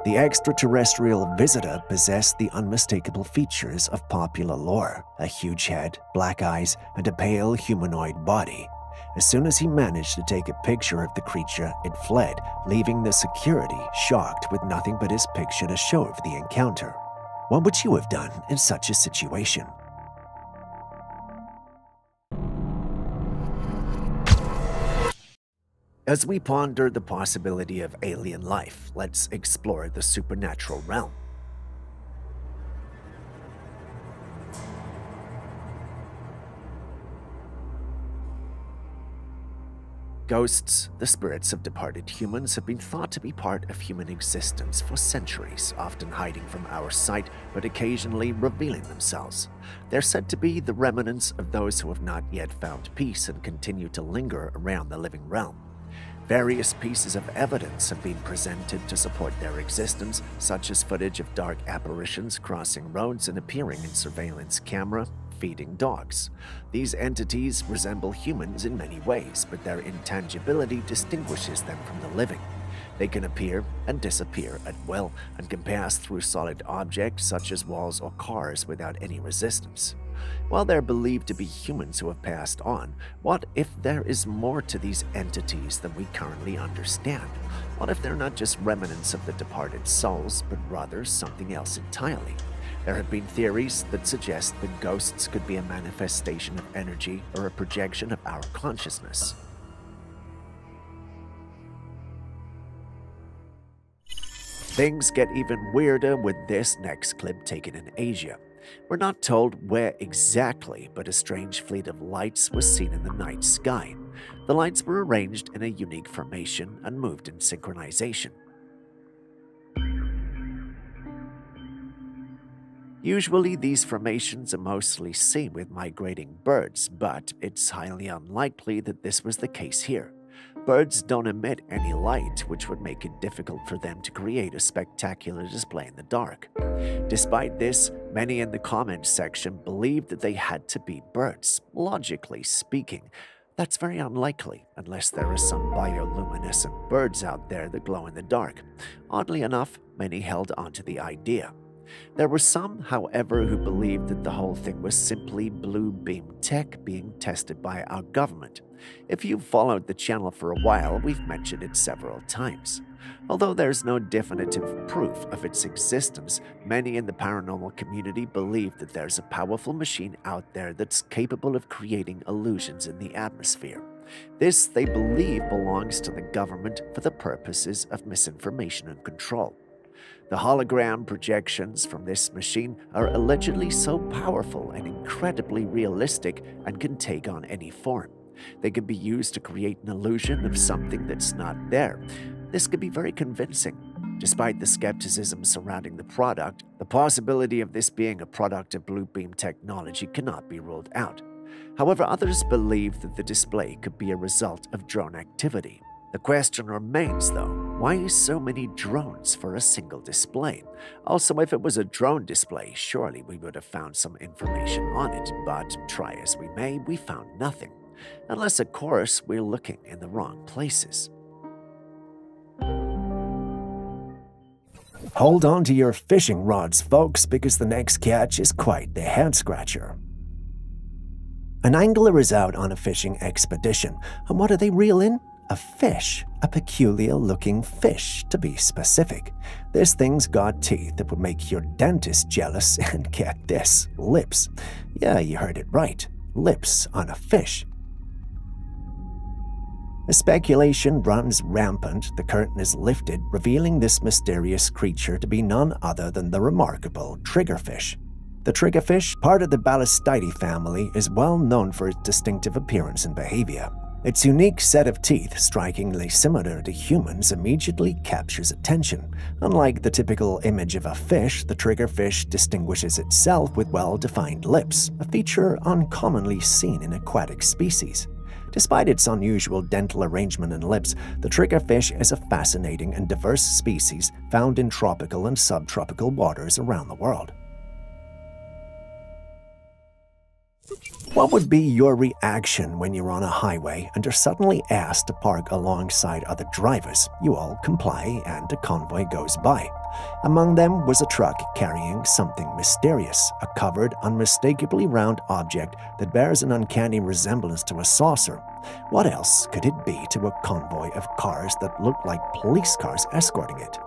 The extraterrestrial visitor possessed the unmistakable features of popular lore: a huge head, black eyes, and a pale humanoid body. As soon as he managed to take a picture of the creature, it fled, leaving the security shocked with nothing but his picture to show of the encounter. What would you have done in such a situation? As we ponder the possibility of alien life, let's explore the supernatural realm. Ghosts, the spirits of departed humans, have been thought to be part of human existence for centuries, often hiding from our sight, but occasionally revealing themselves. They're said to be the remnants of those who have not yet found peace and continue to linger around the living realm. Various pieces of evidence have been presented to support their existence, such as footage of dark apparitions crossing roads and appearing in surveillance camera, feeding dogs. These entities resemble humans in many ways, but their intangibility distinguishes them from the living. They can appear and disappear at will and can pass through solid objects such as walls or cars without any resistance. While they're believed to be humans who have passed on, what if there is more to these entities than we currently understand? What if they're not just remnants of the departed souls, but rather something else entirely? There have been theories that suggest that ghosts could be a manifestation of energy or a projection of our consciousness. Things get even weirder with this next clip taken in Asia. We're not told where exactly, but a strange fleet of lights was seen in the night sky. The lights were arranged in a unique formation and moved in synchronization. Usually, these formations are mostly seen with migrating birds, but it's highly unlikely that this was the case here. Birds don't emit any light, which would make it difficult for them to create a spectacular display in the dark. Despite this, many in the comments section believed that they had to be birds. Logically speaking, that's very unlikely unless there are some bioluminescent birds out there that glow in the dark. Oddly enough, many held onto the idea. There were some, however, who believed that the whole thing was simply blue beam tech being tested by our government. If you've followed the channel for a while, we've mentioned it several times. Although there's no definitive proof of its existence, many in the paranormal community believe that there's a powerful machine out there that's capable of creating illusions in the atmosphere. This, they believe, belongs to the government for the purposes of misinformation and control. The hologram projections from this machine are allegedly so powerful and incredibly realistic and can take on any form. They can be used to create an illusion of something that's not there. This could be very convincing. Despite the skepticism surrounding the product, the possibility of this being a product of blue beam technology cannot be ruled out. However, others believe that the display could be a result of drone activity. The question remains, though, why so many drones for a single display? Also, if it was a drone display, surely we would have found some information on it, but try as we may, we found nothing. Unless, of course, we're looking in the wrong places. Hold on to your fishing rods, folks, because the next catch is quite the head-scratcher. An angler is out on a fishing expedition, and what do they reel in? A fish, a peculiar-looking fish, to be specific. This thing's got teeth that would make your dentist jealous, and get this, lips. Yeah, you heard it right, lips on a fish. The speculation runs rampant. The curtain is lifted, revealing this mysterious creature to be none other than the remarkable triggerfish. The triggerfish, part of the Balastidae family, is well known for its distinctive appearance and behavior. Its unique set of teeth, strikingly similar to humans, immediately captures attention. Unlike the typical image of a fish, the triggerfish distinguishes itself with well-defined lips, a feature uncommonly seen in aquatic species. Despite its unusual dental arrangement and lips, the triggerfish is a fascinating and diverse species found in tropical and subtropical waters around the world. What would be your reaction when you're on a highway and are suddenly asked to park alongside other drivers? You all comply and a convoy goes by. Among them was a truck carrying something mysterious, a covered, unmistakably round object that bears an uncanny resemblance to a saucer. What else could it be to a convoy of cars that looked like police cars escorting it?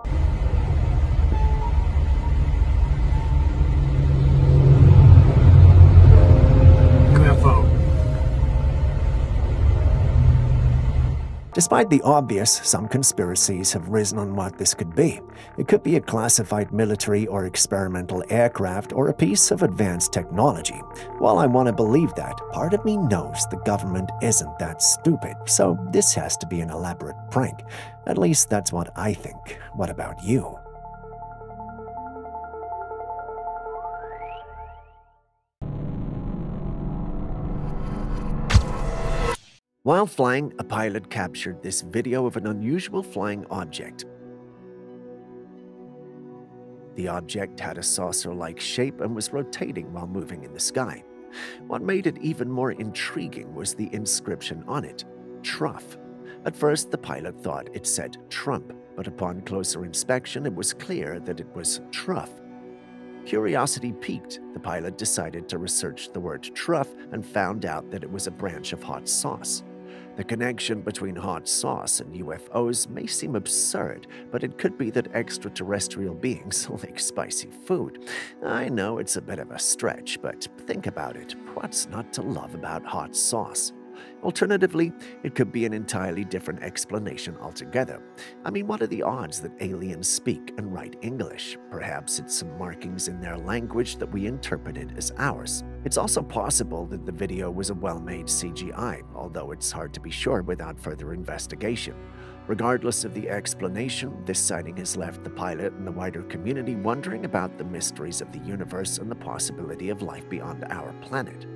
Despite the obvious, some conspiracies have risen on what this could be. It could be a classified military or experimental aircraft or a piece of advanced technology. While I want to believe that, part of me knows the government isn't that stupid, so this has to be an elaborate prank. At least that's what I think. What about you? While flying, a pilot captured this video of an unusual flying object. The object had a saucer-like shape and was rotating while moving in the sky. What made it even more intriguing was the inscription on it, Truff. At first, the pilot thought it said Trump, but upon closer inspection, it was clear that it was Truff. Curiosity piqued, the pilot decided to research the word truff and found out that it was a branch of hot sauce. The connection between hot sauce and UFOs may seem absurd, but it could be that extraterrestrial beings like spicy food. I know it's a bit of a stretch, but think about it. What's not to love about hot sauce? Alternatively, it could be an entirely different explanation altogether. I mean, what are the odds that aliens speak and write English? Perhaps it's some markings in their language that we interpreted as ours. It's also possible that the video was a well-made CGI, although it's hard to be sure without further investigation. Regardless of the explanation, this sighting has left the pilot and the wider community wondering about the mysteries of the universe and the possibility of life beyond our planet.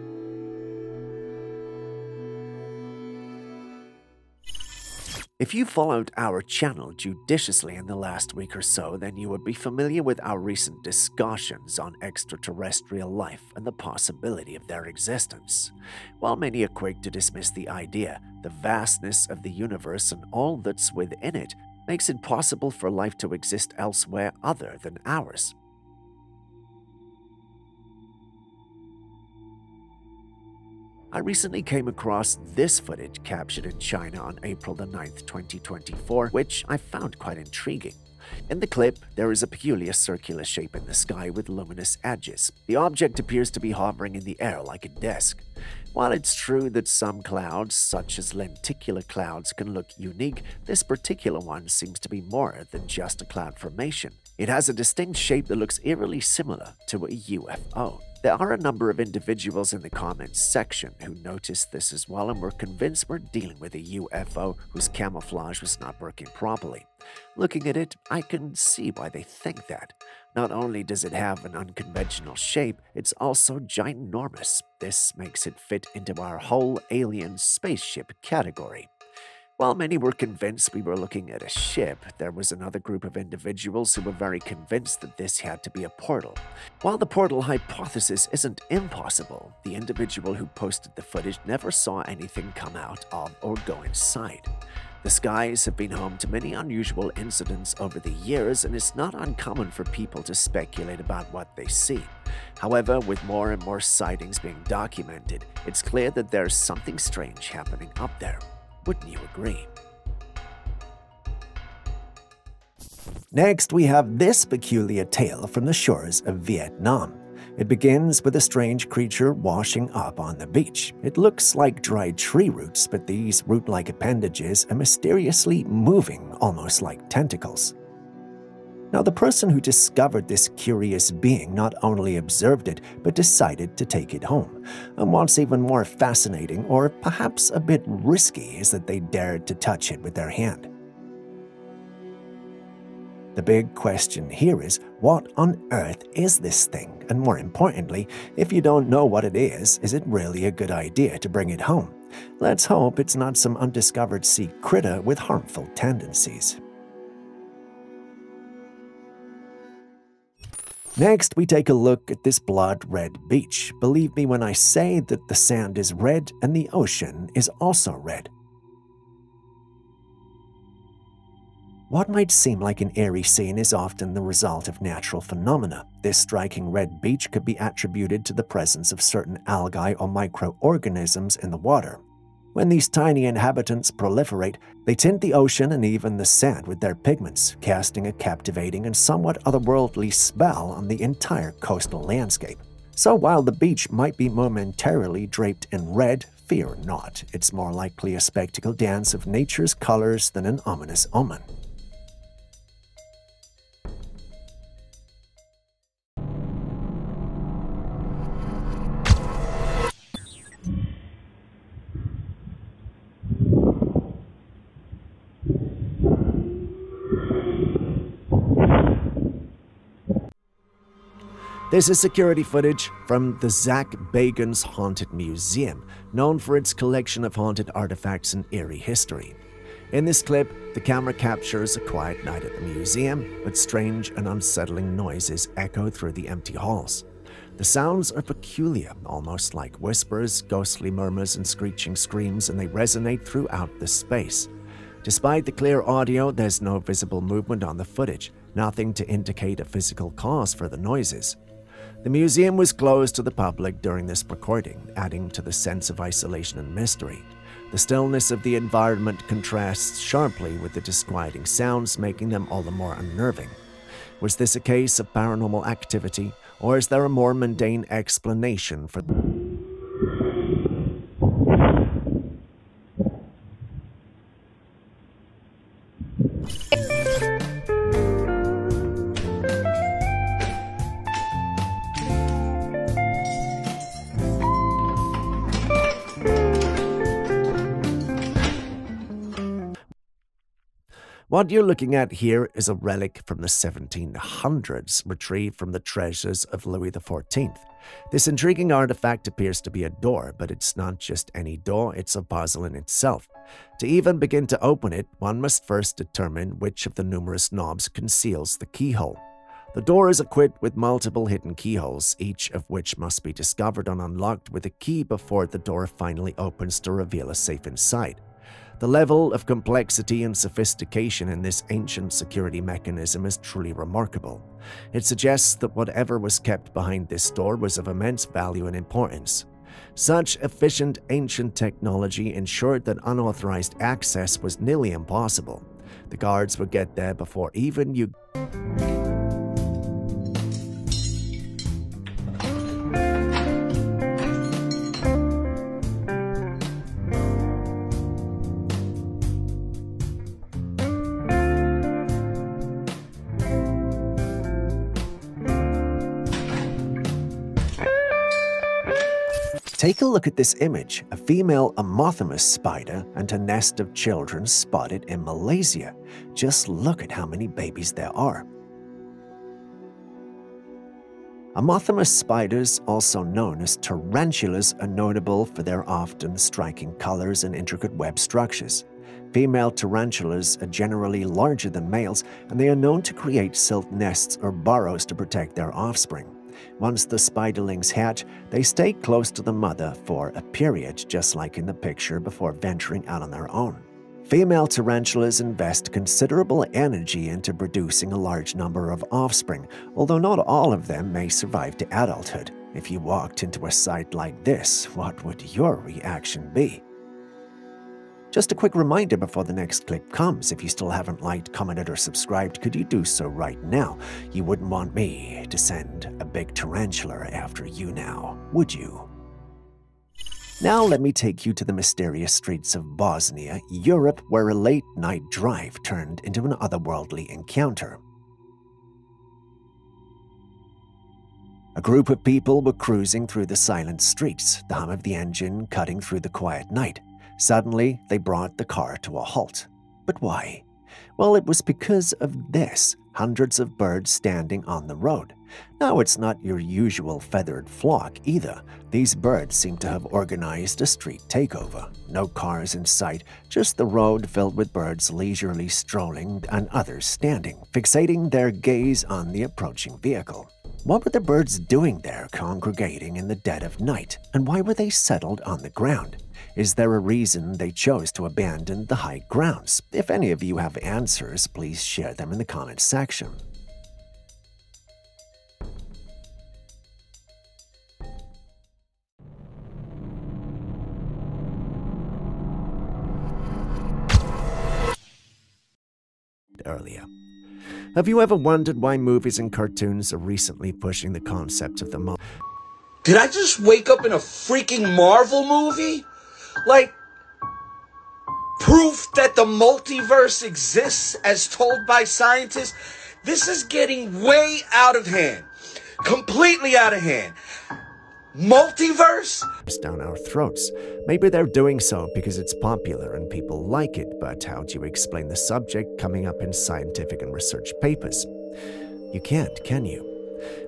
If you followed our channel judiciously in the last week or so, then you would be familiar with our recent discussions on extraterrestrial life and the possibility of their existence. While many are quick to dismiss the idea, the vastness of the universe and all that's within it makes it possible for life to exist elsewhere other than ours. I recently came across this footage captured in China on April the 9th, 2024, which I found quite intriguing. In the clip, there is a peculiar circular shape in the sky with luminous edges. The object appears to be hovering in the air like a disk. While it's true that some clouds, such as lenticular clouds, can look unique, this particular one seems to be more than just a cloud formation. It has a distinct shape that looks eerily similar to a UFO. There are a number of individuals in the comments section who noticed this as well and were convinced we're dealing with a UFO whose camouflage was not working properly. Looking at it, I can see why they think that. Not only does it have an unconventional shape, it's also ginormous. This makes it fit into our whole alien spaceship category. While many were convinced we were looking at a ship, there was another group of individuals who were very convinced that this had to be a portal. While the portal hypothesis isn't impossible, the individual who posted the footage never saw anything come out of or go inside. The skies have been home to many unusual incidents over the years, and it's not uncommon for people to speculate about what they see. However, with more and more sightings being documented, it's clear that there's something strange happening up there. Wouldn't you agree? Next, we have this peculiar tale from the shores of Vietnam. It begins with a strange creature washing up on the beach. It looks like dried tree roots, but these root-like appendages are mysteriously moving, almost like tentacles. Now, the person who discovered this curious being not only observed it, but decided to take it home. And what's even more fascinating, or perhaps a bit risky, is that they dared to touch it with their hand. The big question here is, what on earth is this thing? And more importantly, if you don't know what it is it really a good idea to bring it home? Let's hope it's not some undiscovered sea critter with harmful tendencies. Next, we take a look at this blood-red beach. Believe me when I say that the sand is red and the ocean is also red. What might seem like an eerie scene is often the result of natural phenomena. This striking red beach could be attributed to the presence of certain algae or microorganisms in the water. When these tiny inhabitants proliferate, they tint the ocean and even the sand with their pigments, casting a captivating and somewhat otherworldly spell on the entire coastal landscape. So while the beach might be momentarily draped in red, fear not. It's more likely a spectacle dance of nature's colors than an ominous omen. This is security footage from the Zach Bagans Haunted Museum, known for its collection of haunted artifacts and eerie history. In this clip, the camera captures a quiet night at the museum, but strange and unsettling noises echo through the empty halls. The sounds are peculiar, almost like whispers, ghostly murmurs, and screeching screams, and they resonate throughout the space. Despite the clear audio, there's no visible movement on the footage, nothing to indicate a physical cause for the noises. The museum was closed to the public during this recording, adding to the sense of isolation and mystery. The stillness of the environment contrasts sharply with the disquieting sounds, making them all the more unnerving. Was this a case of paranormal activity, or is there a more mundane explanation for What you're looking at here is a relic from the 1700s, retrieved from the treasures of Louis XIV. This intriguing artifact appears to be a door, but it's not just any door, it's a puzzle in itself. To even begin to open it, one must first determine which of the numerous knobs conceals the keyhole. The door is equipped with multiple hidden keyholes, each of which must be discovered and unlocked with a key before the door finally opens to reveal a safe inside. The level of complexity and sophistication in this ancient security mechanism is truly remarkable. It suggests that whatever was kept behind this door was of immense value and importance. Such efficient ancient technology ensured that unauthorized access was nearly impossible. The guards would get there before even you... Take a look at this image, a female Amothamus spider and a nest of children spotted in Malaysia. Just look at how many babies there are. Amothamus spiders, also known as tarantulas, are notable for their often striking colors and intricate web structures. Female tarantulas are generally larger than males, and they are known to create silk nests or burrows to protect their offspring. Once the spiderlings hatch, they stay close to the mother for a period, just like in the picture, before venturing out on their own. Female tarantulas invest considerable energy into producing a large number of offspring, although not all of them may survive to adulthood. If you walked into a site like this, what would your reaction be? Just a quick reminder before the next clip comes, if you still haven't liked, commented, or subscribed, could you do so right now? You wouldn't want me to send a big tarantula after you now, would you? Now let me take you to the mysterious streets of Bosnia, Europe, where a late-night drive turned into an otherworldly encounter. A group of people were cruising through the silent streets, the hum of the engine cutting through the quiet night. Suddenly, they brought the car to a halt. But why? Well, it was because of this, hundreds of birds standing on the road. Now, it's not your usual feathered flock either. These birds seem to have organized a street takeover. No cars in sight, just the road filled with birds leisurely strolling and others standing, fixating their gaze on the approaching vehicle. What were the birds doing there, congregating in the dead of night? And why were they settled on the ground? Is there a reason they chose to abandon the high grounds? If any of you have answers, please share them in the comments section. Earlier. Have you ever wondered why movies and cartoons are recently pushing the concept of the Did I just wake up in a freaking Marvel movie? Like, proof that the multiverse exists as told by scientists? This is getting way out of hand. Completely out of hand. Multiverse? Down our throats. Maybe they're doing so because it's popular and people like it, but how do you explain the subject coming up in scientific and research papers? You can't, can you?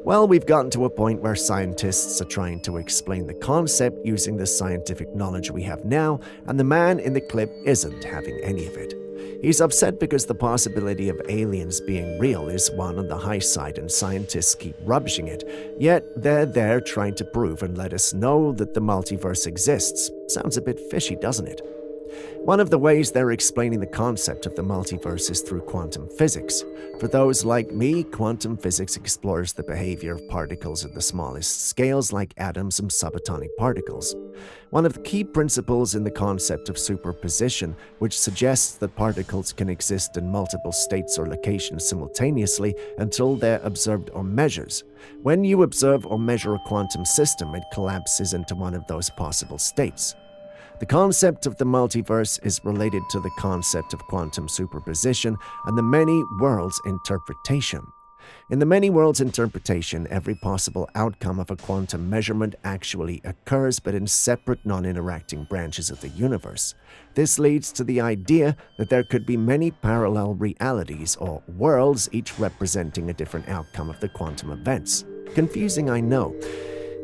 Well, we've gotten to a point where scientists are trying to explain the concept using the scientific knowledge we have now, and the man in the clip isn't having any of it. He's upset because the possibility of aliens being real is one on the high side and scientists keep rubbishing it, yet they're there trying to prove and let us know that the multiverse exists. Sounds a bit fishy, doesn't it? One of the ways they're explaining the concept of the multiverse is through quantum physics. For those like me, quantum physics explores the behavior of particles at the smallest scales like atoms and subatomic particles. One of the key principles in the concept of superposition, which suggests that particles can exist in multiple states or locations simultaneously until they're observed or measured. When you observe or measure a quantum system, it collapses into one of those possible states. The concept of the multiverse is related to the concept of quantum superposition and the many worlds interpretation. In the many worlds interpretation, every possible outcome of a quantum measurement actually occurs, but in separate non-interacting branches of the universe. This leads to the idea that there could be many parallel realities or worlds, each representing a different outcome of the quantum events. Confusing, I know.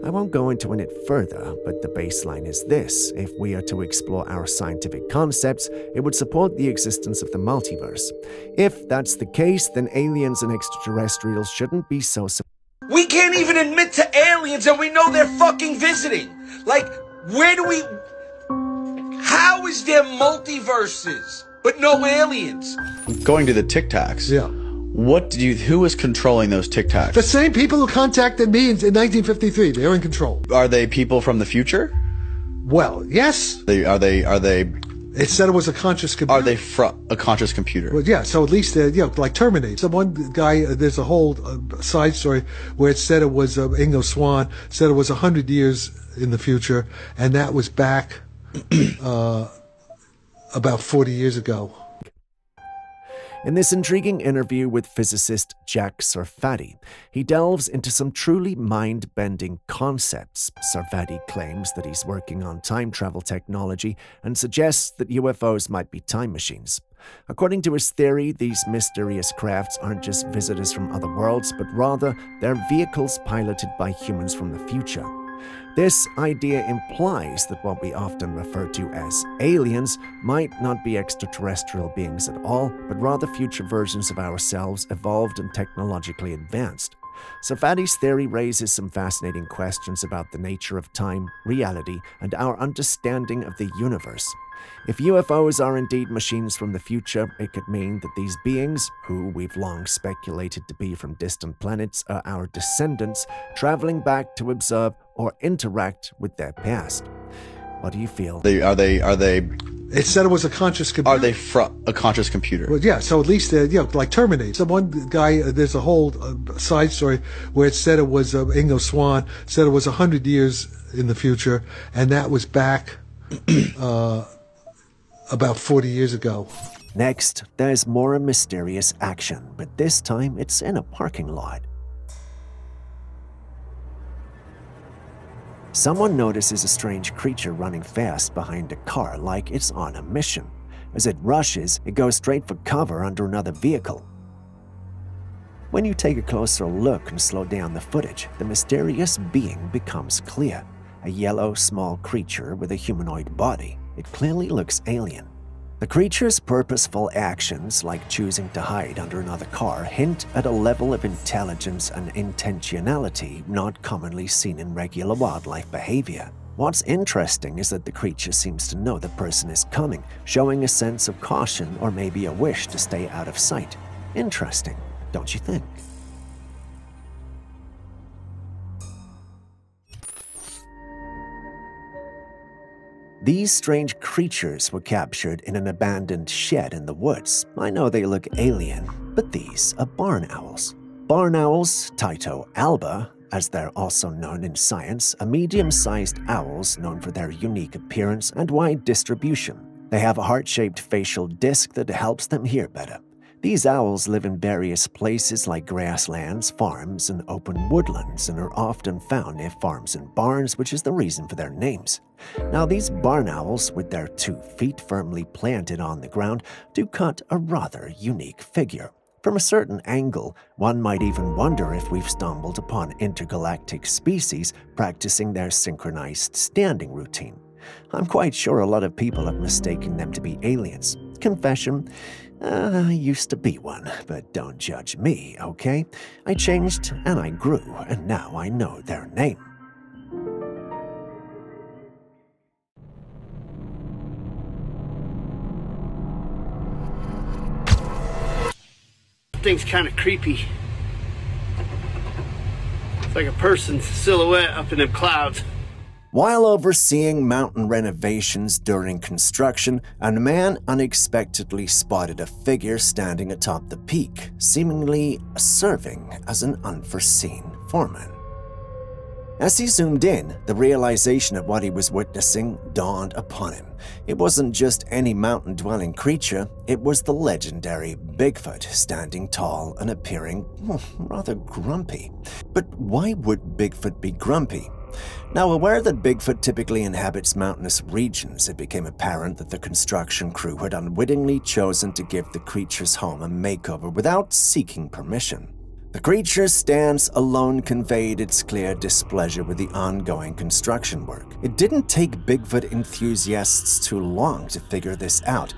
I won't go into it further, but the baseline is this. If we are to explore our scientific concepts, it would support the existence of the multiverse. If that's the case, then aliens and extraterrestrials shouldn't be so We can't even admit to aliens and we know they're fucking visiting. Like, where do we... How is there multiverses, but no aliens? Going to the Tic Tacs. Yeah. Who was controlling those Tic Tacs? The same people who contacted me in 1953. They're in control. Are they people from the future? Well, yes. Are they? It said it was a conscious computer. Are they a conscious computer? Well, yeah. So at least they're, like Terminator. So one guy, there's a whole side story where it said it was Ingo Swann said it was 100 years in the future, and that was back about 40 years ago. In this intriguing interview with physicist Jack Sarfati, he delves into some truly mind-bending concepts. Sarfati claims that he's working on time travel technology and suggests that UFOs might be time machines. According to his theory, these mysterious crafts aren't just visitors from other worlds, but rather they're vehicles piloted by humans from the future. This idea implies that what we often refer to as aliens might not be extraterrestrial beings at all, but rather future versions of ourselves evolved and technologically advanced. Sarfati's theory raises some fascinating questions about the nature of time, reality, and our understanding of the universe. If UFOs are indeed machines from the future, it could mean that these beings, who we've long speculated to be from distant planets, are our descendants traveling back to observe or interact with their past. What do you feel? Are they? It said it was a conscious computer. Are they a conscious computer? Well, yeah. So at least they're, like Terminator. So one guy, there's a whole side story where it said it was Ingo Swann said it was 100 years in the future, and that was back about 40 years ago. Next, there's more mysterious action, but this time it's in a parking lot. Someone notices a strange creature running fast behind a car like it's on a mission. As it rushes, it goes straight for cover under another vehicle. When you take a closer look and slow down the footage, the mysterious being becomes clear. A yellow, small creature with a humanoid body. It clearly looks alien. The creature's purposeful actions, like choosing to hide under another car, hint at a level of intelligence and intentionality not commonly seen in regular wildlife behavior. What's interesting is that the creature seems to know the person is coming, showing a sense of caution or maybe a wish to stay out of sight. Interesting, don't you think? These strange creatures were captured in an abandoned shed in the woods. I know they look alien, but these are barn owls. Barn owls, Tyto alba, as they're also known in science, are medium-sized owls known for their unique appearance and wide distribution. They have a heart-shaped facial disc that helps them hear better. These owls live in various places like grasslands, farms, and open woodlands, and are often found near farms and barns, which is the reason for their names. Now, these barn owls, with their 2 feet firmly planted on the ground, do cut a rather unique figure. From a certain angle, one might even wonder if we've stumbled upon intergalactic species practicing their synchronized standing routine. I'm quite sure a lot of people have mistaken them to be aliens. Confession, I used to be one, but don't judge me, okay? I changed and I grew, and now I know their name. Thing's kind of creepy. It's like a person's silhouette up in them clouds. While overseeing mountain renovations during construction, a man unexpectedly spotted a figure standing atop the peak, seemingly serving as an unforeseen foreman. As he zoomed in, the realization of what he was witnessing dawned upon him. It wasn't just any mountain-dwelling creature, it was the legendary Bigfoot, standing tall and appearing rather grumpy. But why would Bigfoot be grumpy? Now, aware that Bigfoot typically inhabits mountainous regions, it became apparent that the construction crew had unwittingly chosen to give the creature's home a makeover without seeking permission. The creature's stance alone conveyed its clear displeasure with the ongoing construction work. It didn't take Bigfoot enthusiasts too long to figure this out,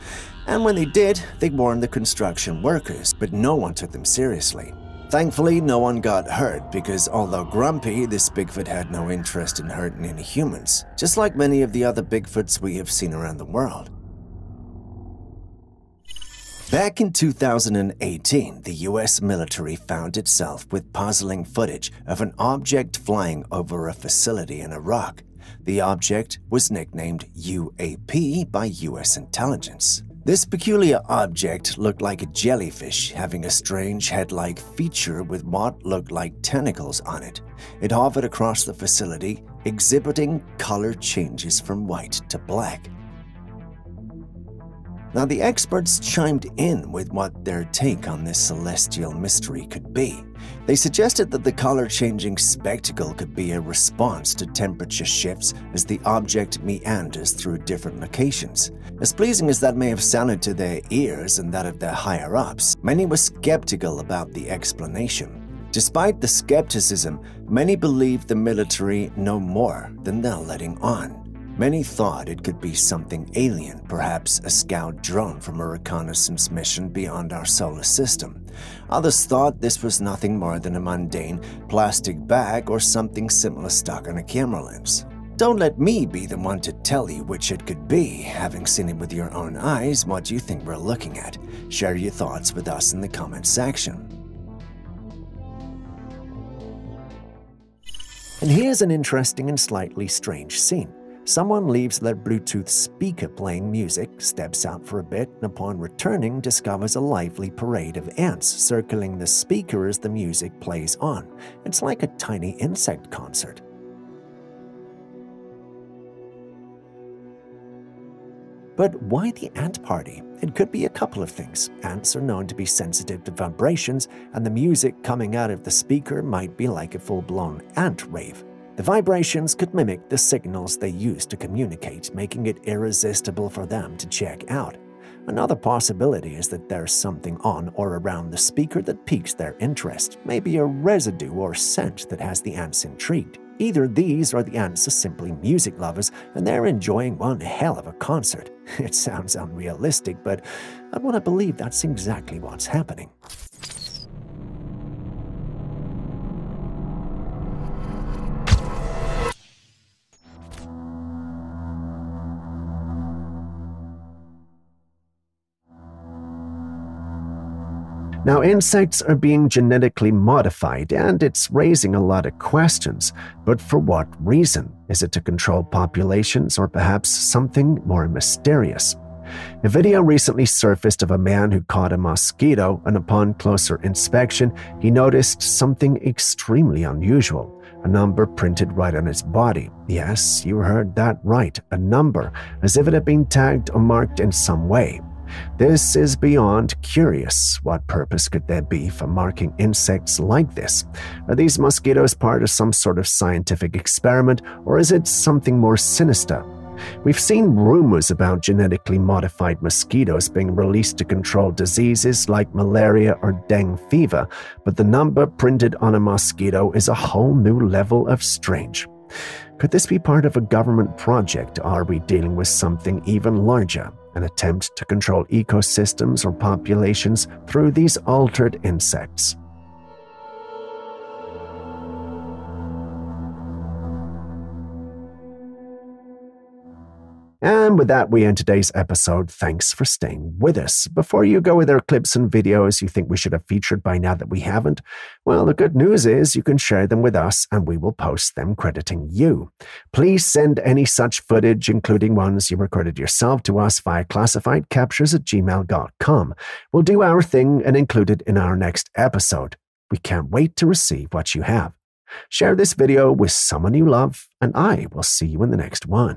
and when they did, they warned the construction workers, but no one took them seriously. Thankfully, no one got hurt because although grumpy, this Bigfoot had no interest in hurting any humans, just like many of the other Bigfoots we have seen around the world. Back in 2018, the US military found itself with puzzling footage of an object flying over a facility in Iraq. The object was nicknamed UAP by US intelligence. This peculiar object looked like a jellyfish, having a strange head-like feature with what looked like tentacles on it. It hovered across the facility, exhibiting color changes from white to black. Now, the experts chimed in with what their take on this celestial mystery could be. They suggested that the color-changing spectacle could be a response to temperature shifts as the object meanders through different locations. As pleasing as that may have sounded to their ears and that of their higher-ups, many were skeptical about the explanation. Despite the skepticism, many believed the military know more than they're letting on. Many thought it could be something alien, perhaps a scout drone from a reconnaissance mission beyond our solar system. Others thought this was nothing more than a mundane plastic bag or something similar stuck on a camera lens. Don't let me be the one to tell you which it could be. Having seen it with your own eyes, what do you think we're looking at? Share your thoughts with us in the comment section. And here's an interesting and slightly strange scene. Someone leaves their Bluetooth speaker playing music, steps out for a bit, and upon returning discovers a lively parade of ants circling the speaker as the music plays on. It's like a tiny insect concert. But why the ant party? It could be a couple of things. Ants are known to be sensitive to vibrations, and the music coming out of the speaker might be like a full-blown ant rave. The vibrations could mimic the signals they use to communicate, making it irresistible for them to check out. Another possibility is that there's something on or around the speaker that piques their interest, maybe a residue or scent that has the ants intrigued. Either these or the ants are simply music lovers and they're enjoying one hell of a concert. It sounds unrealistic, but I want to believe that's exactly what's happening. Now, insects are being genetically modified, and it's raising a lot of questions. But for what reason? Is it to control populations, or perhaps something more mysterious? A video recently surfaced of a man who caught a mosquito, and upon closer inspection, he noticed something extremely unusual. a number printed right on its body. Yes, you heard that right, a number, as if it had been tagged or marked in some way. This is beyond curious. What purpose could there be for marking insects like this? Are these mosquitoes part of some sort of scientific experiment, or is it something more sinister? We've seen rumors about genetically modified mosquitoes being released to control diseases like malaria or dengue fever, but the number printed on a mosquito is a whole new level of strange. Could this be part of a government project, or are we dealing with something even larger? An attempt to control ecosystems or populations through these altered insects? And with that, we end today's episode. Thanks for staying with us. Before you go with our clips and videos you think we should have featured by now that we haven't, well, the good news is you can share them with us and we will post them crediting you. Please send any such footage, including ones you recorded yourself, to us via classifiedcaptures@gmail.com. We'll do our thing and include it in our next episode. We can't wait to receive what you have. Share this video with someone you love, and I will see you in the next one.